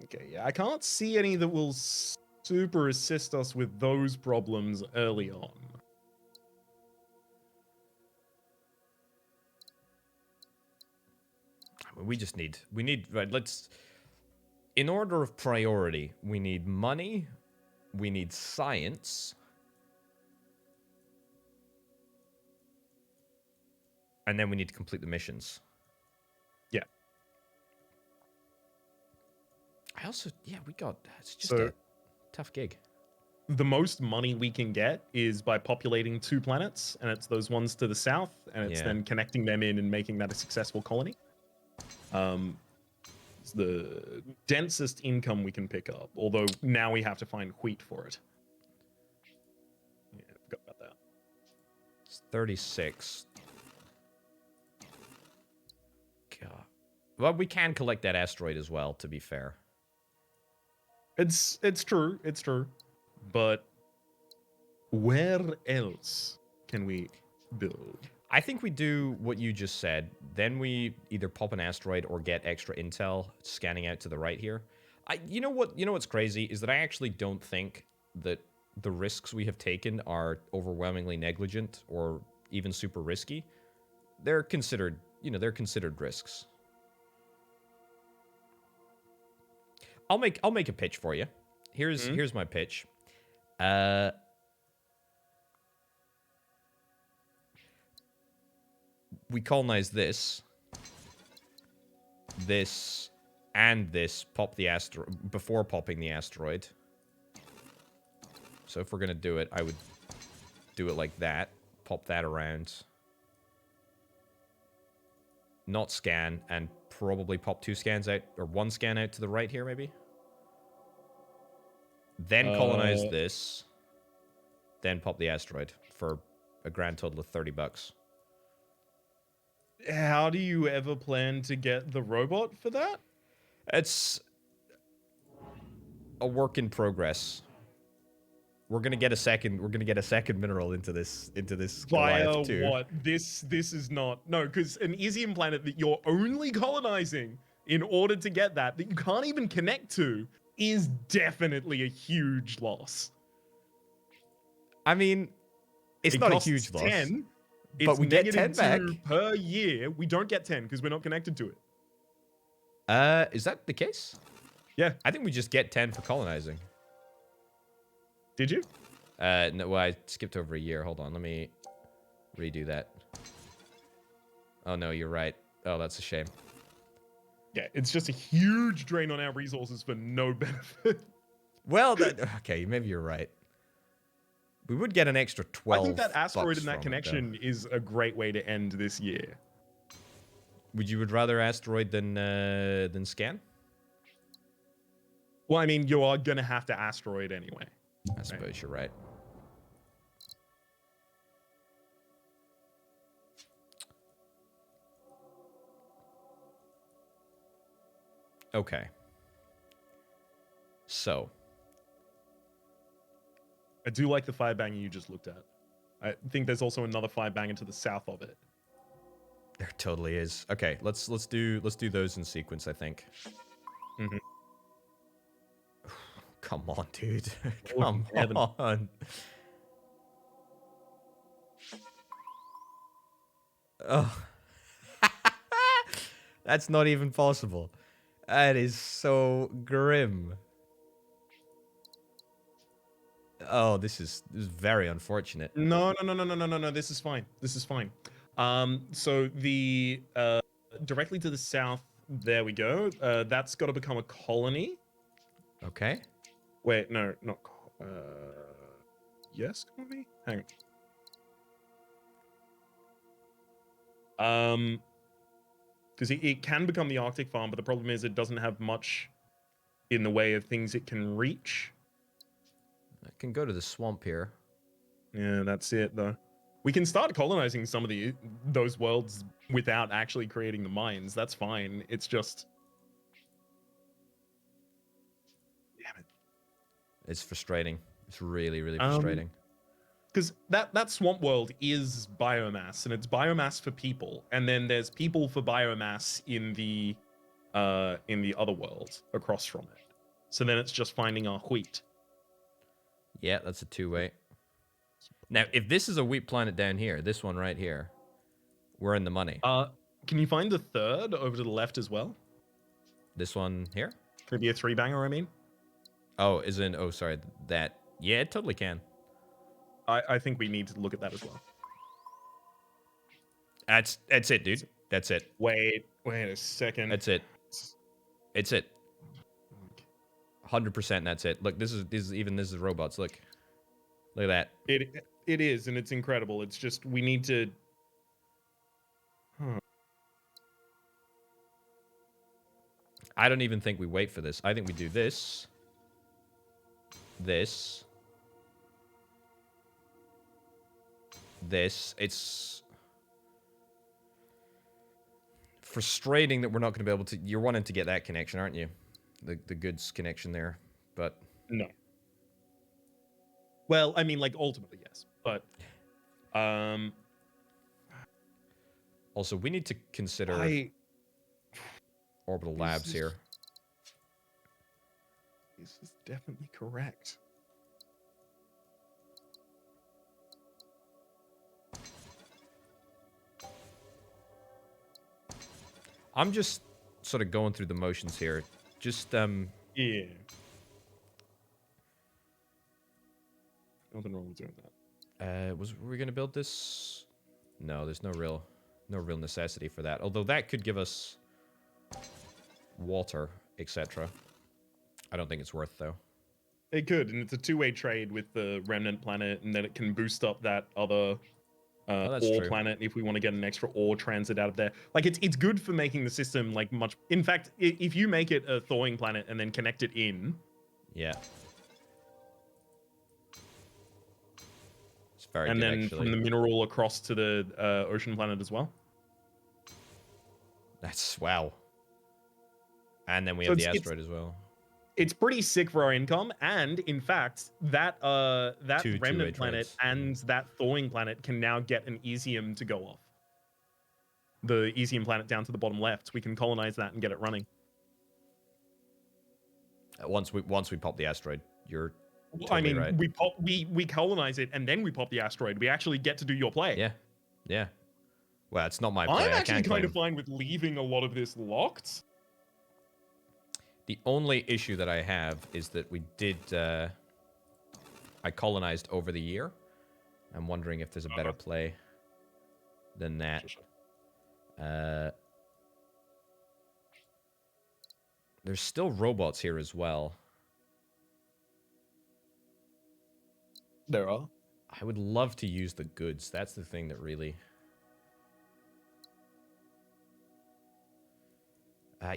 Okay, yeah. I can't see any that will super assist us with those problems early on. We just need... Right, let's... In order of priority, we need money, we need science, and then we need to complete the missions. Yeah. I also... Yeah, we got... It's just So- a tough gig. The most money we can get is by populating 2 planets, and it's those ones to the south, and it's Yeah. then connecting them in and making that a successful colony. It's the densest income we can pick up, although now we have to find wheat for it. Yeah, I forgot about that. It's 36. God. Well, we can collect that asteroid as well, to be fair. It's true, but where else can we build? I think we do what you just said. Then we either pop an asteroid or get extra intel scanning out to the right here. You know what's crazy is that I actually don't think that the risks we have taken are overwhelmingly negligent or even super risky. They're considered risks. I'll make a pitch for you. Here's my pitch. We colonize this, and this. Pop the asteroid before popping the asteroid. So if we're gonna do it, I would do it like that. Pop that around. Not scan, and probably pop 2 scans out, or 1 scan out to the right here, maybe. Then colonize this. Then pop the asteroid for a grand total of 30 bucks. How do you ever plan to get the robot for that? It's a work in progress. We're gonna get a second mineral into this Via Goliath too. what? This is not no, because an Isium planet that you're only colonizing in order to get that you can't even connect to is definitely a huge loss. I mean, it's It not a costs huge loss. 10, but it's we get 10 back -2 per year. We don't get 10 because we're not connected to it. Is that the case? Yeah. I think we just get 10 for colonizing. Did you? No, well, I skipped over a year. Hold on, let me redo that. Oh no, you're right. Oh, that's a shame. Yeah, it's just a huge drain on our resources for no benefit. Well, okay, maybe you're right. We would get an extra 12. I think that asteroid bucks and that from it, connection is a great way to end this year. would rather asteroid than scan? Well, I mean, you are gonna have to asteroid anyway. I suppose you're right. Okay. So. I do like the fire banger you just looked at. I think there's also another fire banger to the south of it. There totally is. Okay, let's do those in sequence, I think. Mhm. Come on, dude. Oh, Come heaven. on. Oh. That's not even possible. That is so grim. Oh, this is very unfortunate. No. This is fine. This is fine. So the directly to the south, there we go. That's got to become a colony. Okay. Wait, no, not. Yes, colony. Hang on. Because it can become the Arctic farm, but the problem is it doesn't have much in the way of things it can reach. I can go to the swamp here. Yeah, that's it though. We can start colonizing some of those worlds without actually creating the mines. That's fine. It's just, damn it. It's frustrating. It's really, really frustrating. Because that swamp world is biomass, and it's biomass for people, and then there's people for biomass in the other world across from it. So then it's just finding our wheat. Yeah, that's a 2-way. Now, if this is a wheat planet down here, this one right here, we're in the money. Can you find the third over to the left as well? This one here? Maybe a 3-banger, I mean? Oh, isn't... Oh, sorry. That... Yeah, it totally can. I think we need to look at that as well. That's it, dude. That's it. Wait a second. That's it. It's it. 100% that's it. Look, this is robots. Look at that. It is, and it's incredible. It's just we need to. I don't even think we wait for this. I think we do this. This. It's frustrating that we're not going to be able to... You're wanting to get that connection, aren't you? The goods connection there, but... No. Well, I mean, like, ultimately, yes. But, Also, we need to consider Orbital Labs here. This is definitely correct. I'm just sort of going through the motions here. Just, Yeah. Nothing wrong with doing that. were we gonna build this? No, there's no real necessity for that. Although that could give us water, etc. I don't think it's worth though. It could, and it's a two-way trade with the remnant planet, and then it can boost up that other ore true. planet if we want to get an extra ore transit out of there. Like it's good for making the system like much. In fact, if you make it a thawing planet and then connect it in, yeah, it's very and good, then actually. from the mineral across to the ocean planet as well. That's wow. And then we have the asteroid as well. It's pretty sick for our income, and in fact, that remnant planet and that thawing planet can now get an Esium to go off. The Esium planet down to the bottom left, we can colonize that and get it running. Once we pop the asteroid, you're totally I mean, right. we colonize it and then we pop the asteroid. We actually get to do your play. Yeah. Well, it's not my play. I'm actually kind of claim. fine with leaving a lot of this locked. The only issue that I have is that we did... I colonized over the year. I'm wondering if there's a better play than that. There's still robots here as well. There are. I would love to use the goods. That's the thing that really...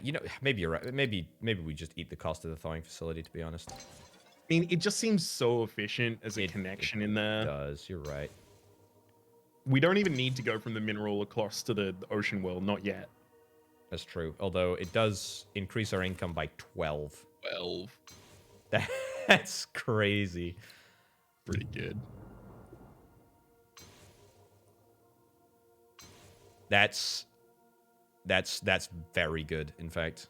you know, maybe you're right. Maybe we just eat the cost of the thawing facility, to be honest. I mean, it just seems so efficient as a connection in there. It does. You're right. We don't even need to go from the mineral across to the ocean world. Not yet. That's true. Although it does increase our income by 12. 12. That's crazy. Pretty good. That's very good, in fact.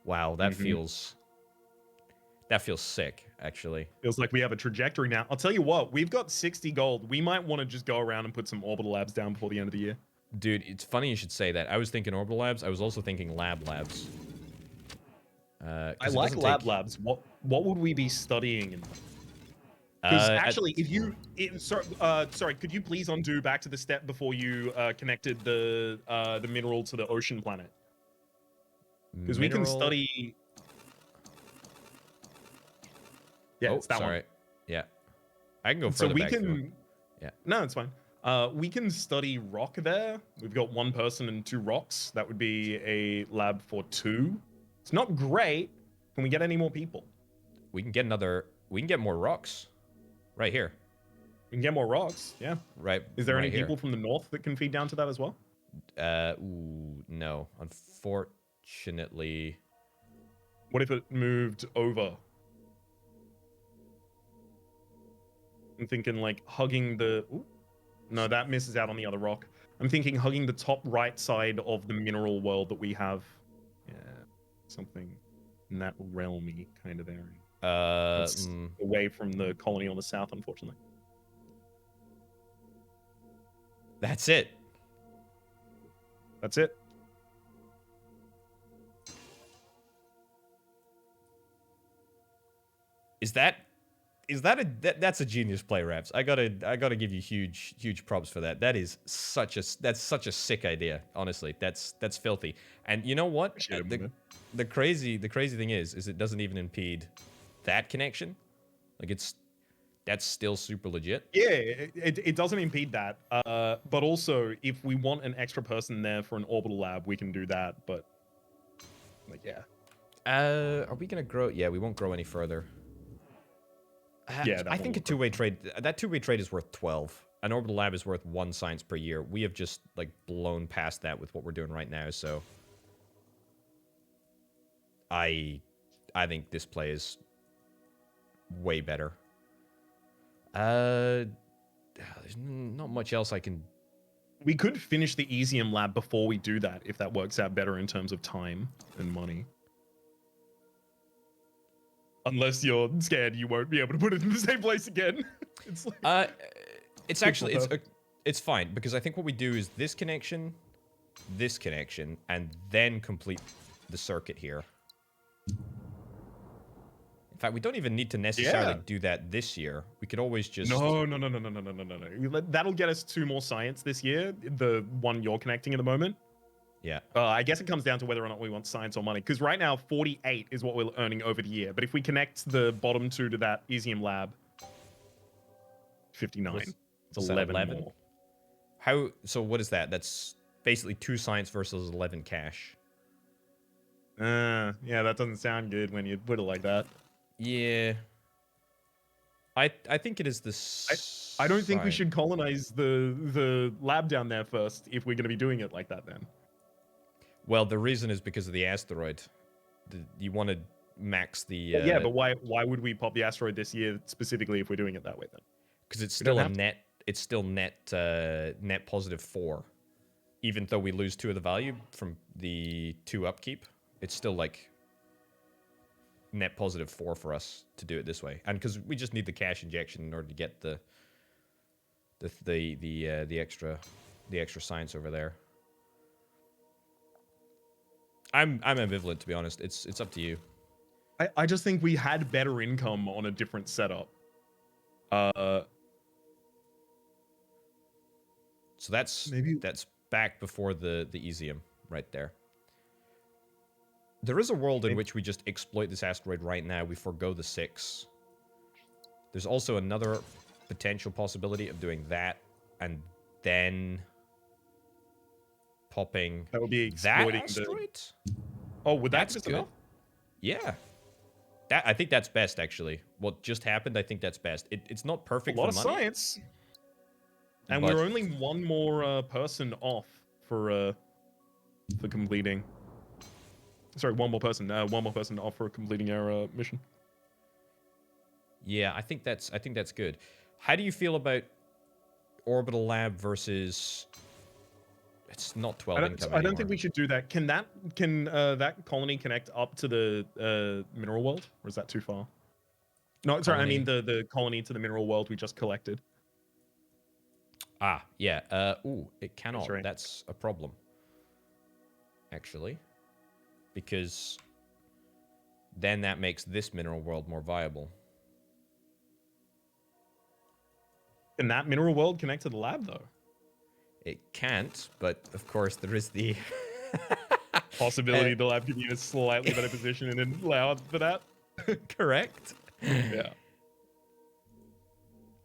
Wow, that feels sick, actually. Feels like we have a trajectory now. I'll tell you what, we've got 60 gold. We might want to just go around and put some orbital labs down before the end of the year. Dude, it's funny you should say that. I was thinking orbital labs. I was also thinking labs. I like labs. What would we be studying in them? Because actually, sorry, could you please undo back to the step before you connected the mineral to the ocean planet? Because we can study. Yeah, it's that one. Yeah, I can go further So we back can. Yeah. No, it's fine. We can study rock there. We've got 1 person and 2 rocks. That would be a lab for 2. It's not great. Can we get any more people? We can get another. We can get more rocks. Right here. We can get more rocks, yeah. Right. Is there right any here. people from the north that can feed down to that as well? Ooh, no. Unfortunately. What if it moved over? I'm thinking like hugging the... Ooh. No, that misses out on the other rock. I'm thinking hugging the top right side of the mineral world that we have. Yeah, something in that realmy kind of area. Away from the colony on the south, unfortunately. That's it. That's it. that's a genius play, Raps. I gotta give you huge props for that. That's such a sick idea. Honestly, that's filthy. And you know what? Appreciate it, man. The crazy thing is it doesn't even impede that connection. Like that's still super legit. Yeah, it doesn't impede that. But also, if we want an extra person there for an orbital lab, we can do that. But like, yeah. Are we gonna grow? Yeah, we won't grow any further. Yeah, I think a two-way trade. That two-way trade is worth 12. An orbital lab is worth 1 science per year. We have just like blown past that with what we're doing right now. So I think this play is way better. There's not much else I can. We could finish the Easium lab before we do that, if that works out better in terms of time and money. Unless you're scared you won't be able to put it in the same place again. It's like, it's actually it's fine because I think what we do is this connection, and then complete the circuit here. In fact, we don't even need to necessarily do that this year. We could always just no. That'll get us 2 more science this year. The one you're connecting at the moment. Yeah. I guess it comes down to whether or not we want science or money. Because right now, 48 is what we're earning over the year. But if we connect the bottom 2 to that Easium lab, 59. It's 11 more. So what is that? That's basically 2 science versus 11 cash. Yeah, that doesn't sound good when you put it like that. Yeah. I think it is this. I don't think we should colonize the lab down there first if we're going to be doing it like that then. Well, the reason is because of the asteroid. You want to max the... yeah, but why would we pop the asteroid this year specifically if we're doing it that way then? Because it's still a net... It's still net positive 4. Even though we lose 2 of the value from the 2 upkeep, it's still like net positive 4 for us to do it this way. And because we just need the cash injection in order to get the extra science over there. I'm ambivalent, to be honest. It's up to you. I just think we had better income on a different setup. So that's back before the Easium right there. There is a world in which we just exploit this asteroid right now. We forgo the 6. There's also another potential possibility of doing that and then popping that would be exploiting that asteroid. Oh, would that just good? Yeah. I think that's best, actually. What just happened, I think that's best. It's not perfect for money. A lot of science. And we're only 1 more person off for completing. Sorry, 1 more person. 1 more person off for completing our mission. Yeah, I think that's good. How do you feel about Orbital Lab versus... It's not 12 income anymore. I don't think we should do that. Can that colony connect up to the mineral world, or is that too far? No, sorry, I mean the colony to the mineral world we just collected. Ah, yeah. Ooh, it cannot. That's right. That's a problem, actually, because then that makes this mineral world more viable. Can that mineral world connect to the lab, though? It can't, but of course there is the possibility the lab could be in a slightly better position and allow for that. Correct. Yeah.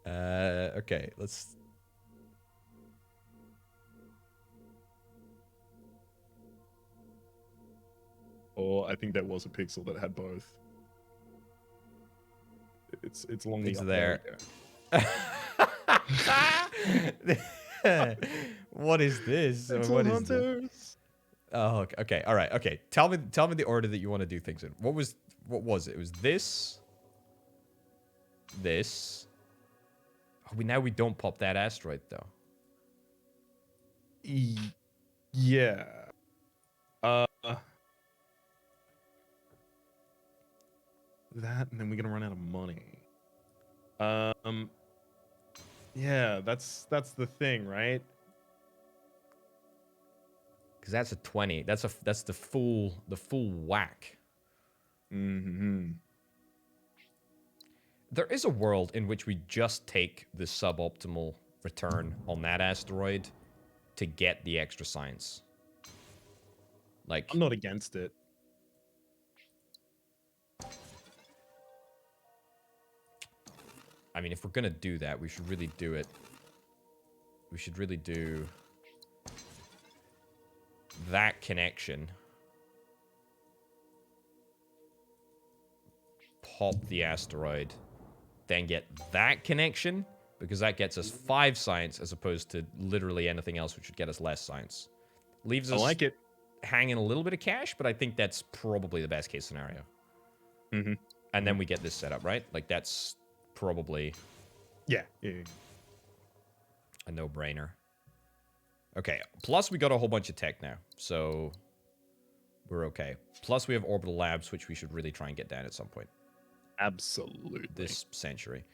Okay, let's... Oh, I think there was a pixel that had both. It's along the... It's there. What is this? What is this? Oh, okay. All right. Okay. Tell me the order that you want to do things in. What was it? It was this. Oh, now we don't pop that asteroid though. Yeah. That, and then we're gonna run out of money. Yeah, that's the thing, right? Because that's a 20. That's the full whack. Mm-hmm. There is a world in which we just take the suboptimal return on that asteroid to get the extra science. Like, I'm not against it. I mean, if we're gonna do that, we should really do it. We should really do that connection. Pop the asteroid. Then get that connection, because that gets us 5 science as opposed to literally anything else, which would get us less science. Leaves us I like it. hanging a little bit of cash, but I think that's probably the best case scenario. Mm-hmm. And then we get this set up, right? Like, that's probably Yeah. a no-brainer. Okay, plus we got a whole bunch of tech now, so we're okay. Plus we have orbital labs, which we should really try and get down at some point. Absolutely. This century.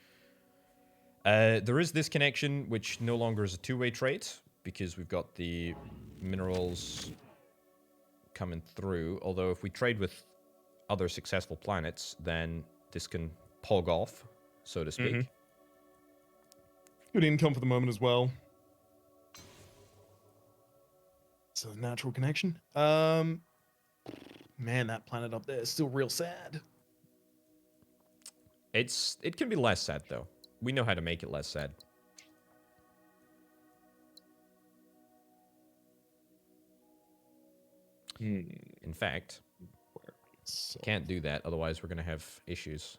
There is this connection, which no longer is a two-way trade, because we've got the minerals coming through. Although if we trade with other successful planets, then this can pog off, so to speak. Mm-hmm. Good income for the moment as well. So natural connection. Man, that planet up there is still real sad. It can be less sad, though. We know how to make it less sad. In fact, can't do that, otherwise we're going to have issues.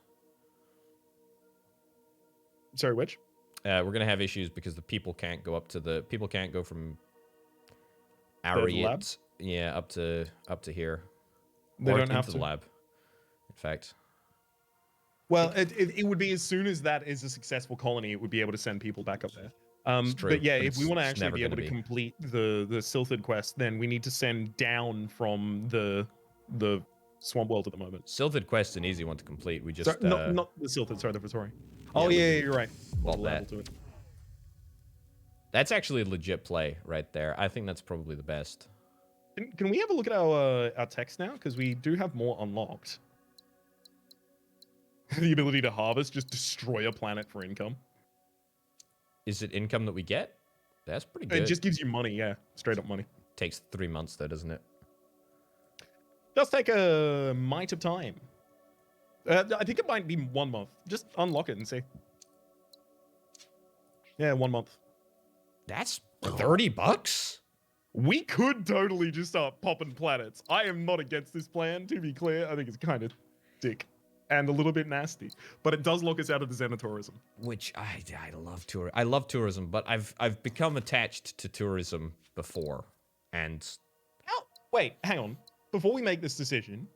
Sorry, which? We're going to have issues because the people can't go up to the... People can't go from lab? Ariat, yeah, up to here. They Or don't have into to. the lab, in fact. Well, it would be as soon as that is a successful colony, it would be able to send people back up there. It's true, but yeah, but if we it's want to just actually never be able gonna to be. complete the Silthid quest, then we need to send down from the swamp world at the moment. Sylphid Quest's an easy one to complete. We just... Sorry, not the Silthid, sorry, the Vitori. Oh, we yeah, just- you're right. well, Level that. to it. That's actually a legit play right there. I think that's probably the best. Can we have a look at our text now? Because we do have more unlocked. The ability to harvest, just destroy a planet for income. Is it income that we get? That's pretty good. It just gives you money, yeah. Straight up money. Takes 3 months, though, doesn't it? Does take a mite of time. I think it might be 1 month. Just unlock it and see. Yeah, 1 month. That's $30? We could totally just start popping planets. I am not against this plan, to be clear. I think it's kind of dick and a little bit nasty, but it does lock us out of the Xenotourism. Which I love I love tourism, but I've become attached to tourism before, and Oh, wait, hang on. Before we make this decision,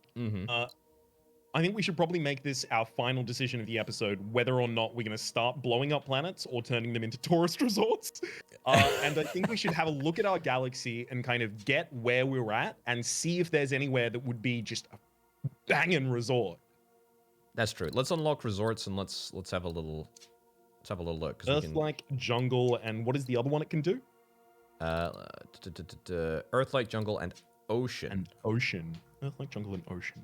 I think we should probably make this our final decision of the episode, whether or not we're going to start blowing up planets or turning them into tourist resorts. And I think we should have a look at our galaxy and kind of get where we're at and see if there's anywhere that would be just a banging resort. that's true. Let's unlock resorts and let's have a little look. 'Cause we Earth can, like jungle, and what is the other one it can do? Earth like jungle and ocean. And ocean. Earth like jungle and ocean.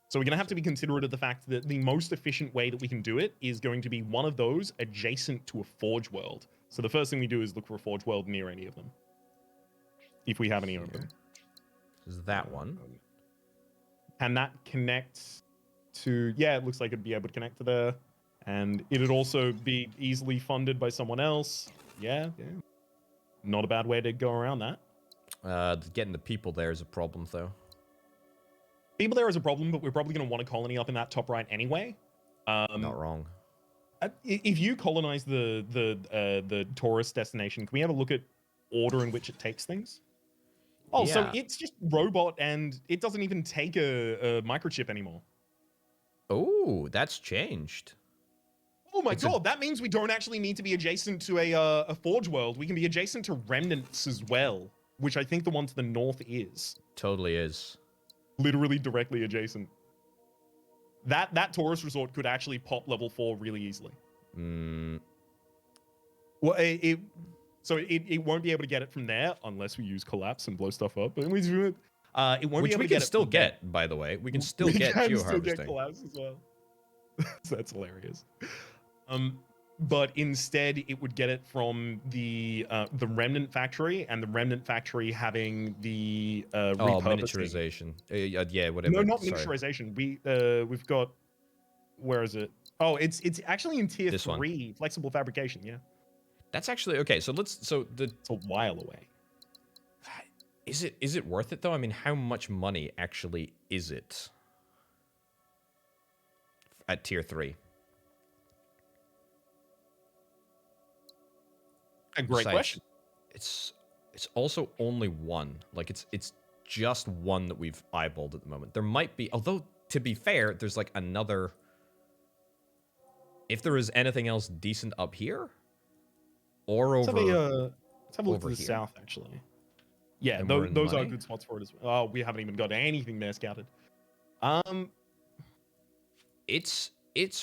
So we're going to have to be considerate of the fact that the most efficient way that we can do it is going to be one of those adjacent to a forge world. So the first thing we do is look for a forge world near any of them. If we have any of them. Is that one? And that connects to, yeah, it looks like it'd be able to connect to there. And it'd also be easily funded by someone else. Yeah. Not a bad way to go around that. Getting the people there is a problem, though. People there is a problem, but we're probably going to want a colony up in that top right anyway. Not wrong. If you colonize the tourist destination, can we have a look at order in which it takes things? Oh, so Yeah. it's just robot, and it doesn't even take a microchip anymore. Oh, that's changed. Oh my god, that means we don't actually need to be adjacent to a forge world. We can be adjacent to remnants as well, which I think the one to the north is. Totally is. Literally directly adjacent. That tourist resort could actually pop level 4 really easily. Well, it won't be able to get it from there unless we use collapse and blow stuff up. But it won't Which be able we to can get it still from there. get, by the way. We can still We get can geoharvesting. still get collapse as well. So that's hilarious. But instead it would get it from the remnant factory, and the remnant factory having the Oh, repurposing. miniaturization. Yeah, No, whatever. not Sorry. miniaturization. We've got, where is it? Oh, it's actually in tier This one. 3, flexible fabrication. Yeah, That's actually okay. So it's a while away. is it worth it though? I mean, how much money actually is it at tier 3? A great question. It's also only one. Like it's just one that we've eyeballed at the moment. There might be, although to be fair, there's like another. If there is anything else decent up here, or Let's over have a look to the here, south actually. Yeah, and we're in the those are money. good spots for it as well. Oh, we haven't even got anything there scouted. It's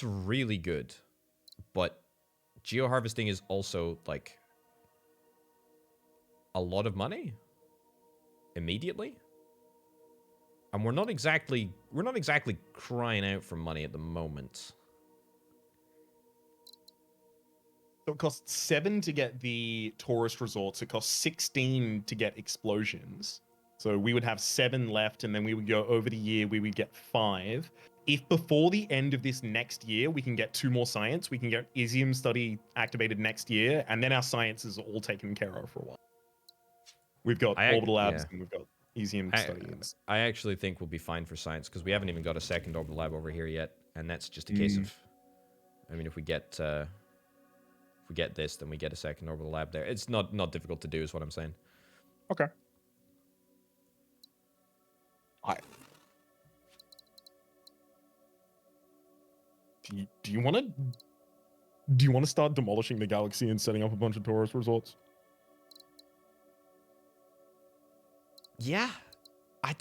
really good, but geo harvesting is also like a lot of money immediately, and we're not exactly crying out for money at the moment. So it costs 7 to get the tourist resorts. It costs 16 to get explosions. So we would have 7 left, and then we would go over the year. We would get 5. If before the end of this next year we can get 2 more science, we can get Isium study activated next year, and then our science is all taken care of for a while. We've got orbital labs, and we've got Isium studies. I actually think we'll be fine for science because we haven't even got a second orbital lab over here yet, and that's just a case of, I mean, if we get this, then we get a second orbital lab there. It's not difficult to do, is what I'm saying. Okay. Do you want to start demolishing the galaxy and setting up a bunch of tourist resorts? Yeah, I'm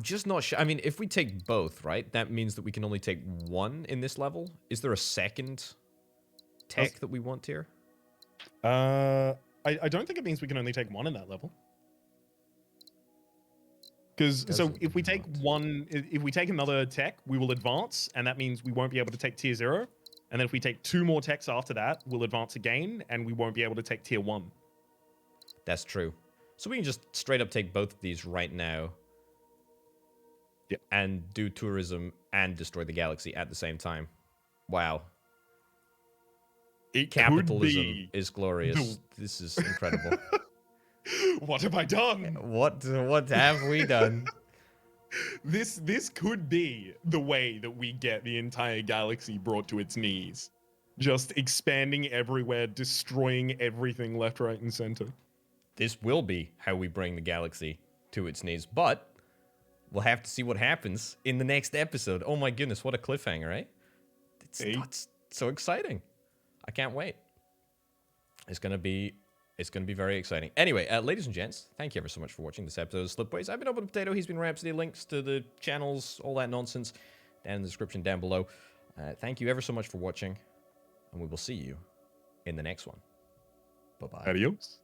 just not sure. I mean, if we take both, right, that means that we can only take one in this level. Is there a second tech that we want here? I don't think it means we can only take one in that level. Because if we take one, if we take another tech, we will advance, and that means we won't be able to take tier 0. And then if we take 2 more techs after that, we'll advance again, and we won't be able to take tier 1. That's true. So we can just straight up take both of these right now. Yeah. And do tourism and destroy the galaxy at the same time. Wow. Capitalism is glorious. This is incredible. What have I done? What have we done? This could be the way that we get the entire galaxy brought to its knees. Just expanding everywhere, destroying everything left, right, and center. This will be how we bring the galaxy to its knees, but we'll have to see what happens in the next episode. Oh my goodness, what a cliffhanger, right? It's so exciting. I can't wait. It's gonna be very exciting. Anyway, ladies and gents, thank you ever so much for watching this episode of Slipways. I've been Open Potato, he's been Rhapsody. Links to the channels, all that nonsense, down in the description down below. Thank you ever so much for watching, and we will see you in the next one. Bye-bye. Adios.